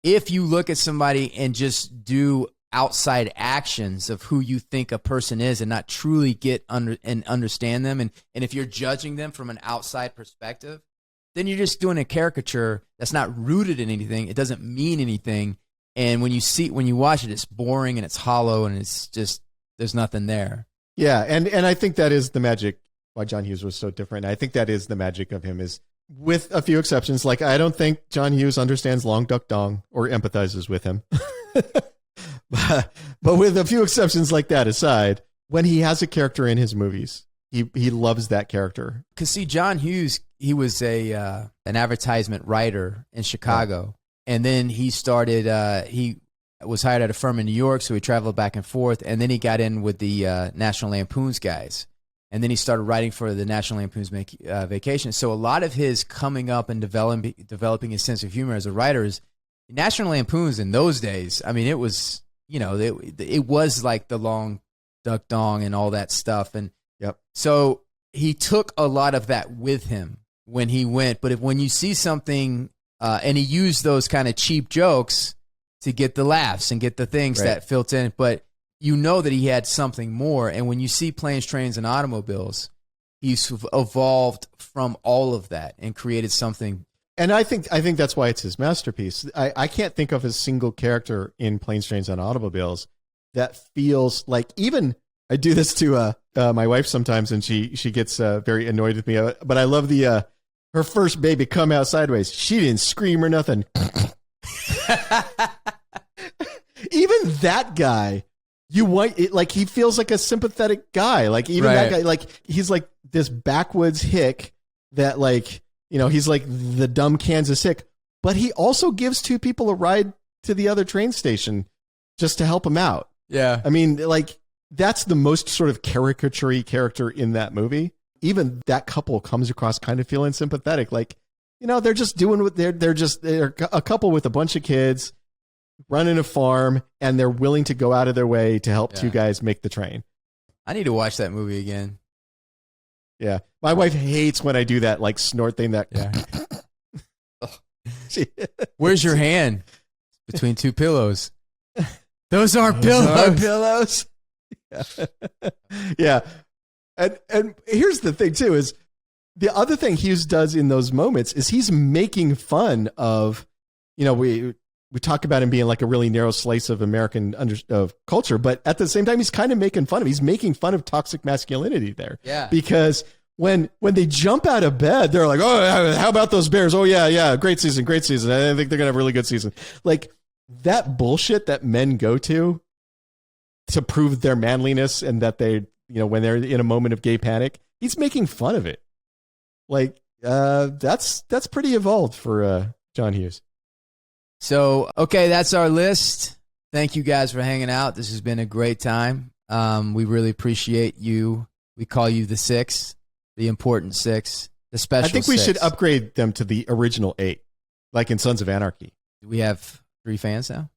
If you look at somebody and just do outside actions of who you think a person is and not truly get under and understand them, and if you're judging them from an outside perspective, then you're just doing a caricature that's not rooted in anything. It doesn't mean anything. And when you watch it, it's boring and it's hollow and it's just, there's nothing there. Yeah. And I think that is the magic why John Hughes was so different. I think that is the magic of him, is with a few exceptions. Like, I don't think John Hughes understands Long Duck Dong or empathizes with him. But with a few exceptions like that aside, when he has a character in his movies, he loves that character. Because see, John Hughes, he was an advertisement writer in Chicago, and then he started. He was hired at a firm in New York, so he traveled back and forth, and then he got in with the National Lampoon's guys, and then he started writing for the National Lampoon's Vacation. So a lot of his coming up and developing his sense of humor as a writer is National Lampoon's in those days. I mean, it was, you know, it was like the Long Duck Dong and all that stuff, and so he took a lot of that with him when he went. But when you see something, and he used those kind of cheap jokes to get the laughs and get the things that filter in, but you know that he had something more. And when you see Planes, Trains, and Automobiles, he's evolved from all of that and created something. And I think that's why it's his masterpiece. I can't think of a single character in Planes, Trains, and Automobiles that feels like, even I do this to my wife sometimes, and she gets very annoyed with me. But I love the her first baby come out sideways. She didn't scream or nothing. Even that guy, he feels like a sympathetic guy. Like, even that guy, like, he's like this backwoods hick that, like, you know, he's like the dumb Kansas hick, but he also gives 2 people a ride to the other train station just to help him out. Yeah. I mean, like, that's the most sort of caricature-y character in that movie. Even that couple comes across kind of feeling sympathetic. Like, you know, they're just doing what they're a couple with a bunch of kids running a farm, and they're willing to go out of their way to help 2 guys make the train. I need to watch that movie again. Yeah. My wife hates when I do that, like, snort thing that. Yeah. Where's your hand? Between 2 pillows. Those are pillows. Yeah. And here's the thing too, is the other thing Hughes does in those moments is he's making fun of, you know, we talk about him being like a really narrow slice of American of culture, but at the same time, he's kind of making fun of, he's making fun of toxic masculinity there. Yeah. Because when they jump out of bed, they're like, oh, how about those Bears? Oh yeah. Great season. I think they're going to have a really good season. Like, that bullshit that men go to prove their manliness, and that they, you know, when they're in a moment of gay panic, he's making fun of it. Like, that's pretty evolved for John Hughes. So, okay, that's our list. Thank you guys for hanging out. This has been a great time. We really appreciate you. We call you the 6, the important 6, the special 6. I think we should upgrade them to the original 8, like in Sons of Anarchy. We have 3 fans now.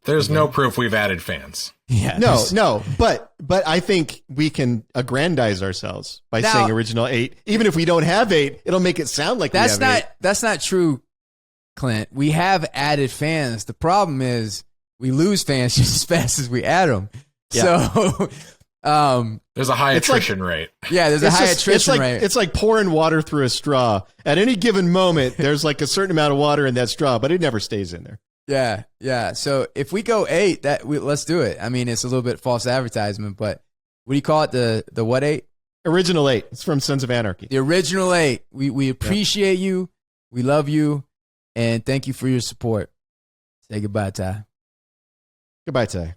There's no proof we've added fans. Yeah, no, but I think we can aggrandize ourselves by saying original 8. Even if we don't have 8, it'll make it sound like that's we have 8. That's not true, Clint. We have added fans. The problem is we lose fans just as fast as we add them. Yeah. So there's a high attrition rate. Yeah, there's a high attrition rate. It's like pouring water through a straw. At any given moment, there's like a certain amount of water in that straw, but it never stays in there. Yeah. So if we go 8, let's do it. I mean, it's a little bit false advertisement, but what do you call it? The what 8? Original 8. It's from Sons of Anarchy. The original 8. We appreciate you. We love you. And thank you for your support. Say goodbye, Ty. Goodbye, Ty.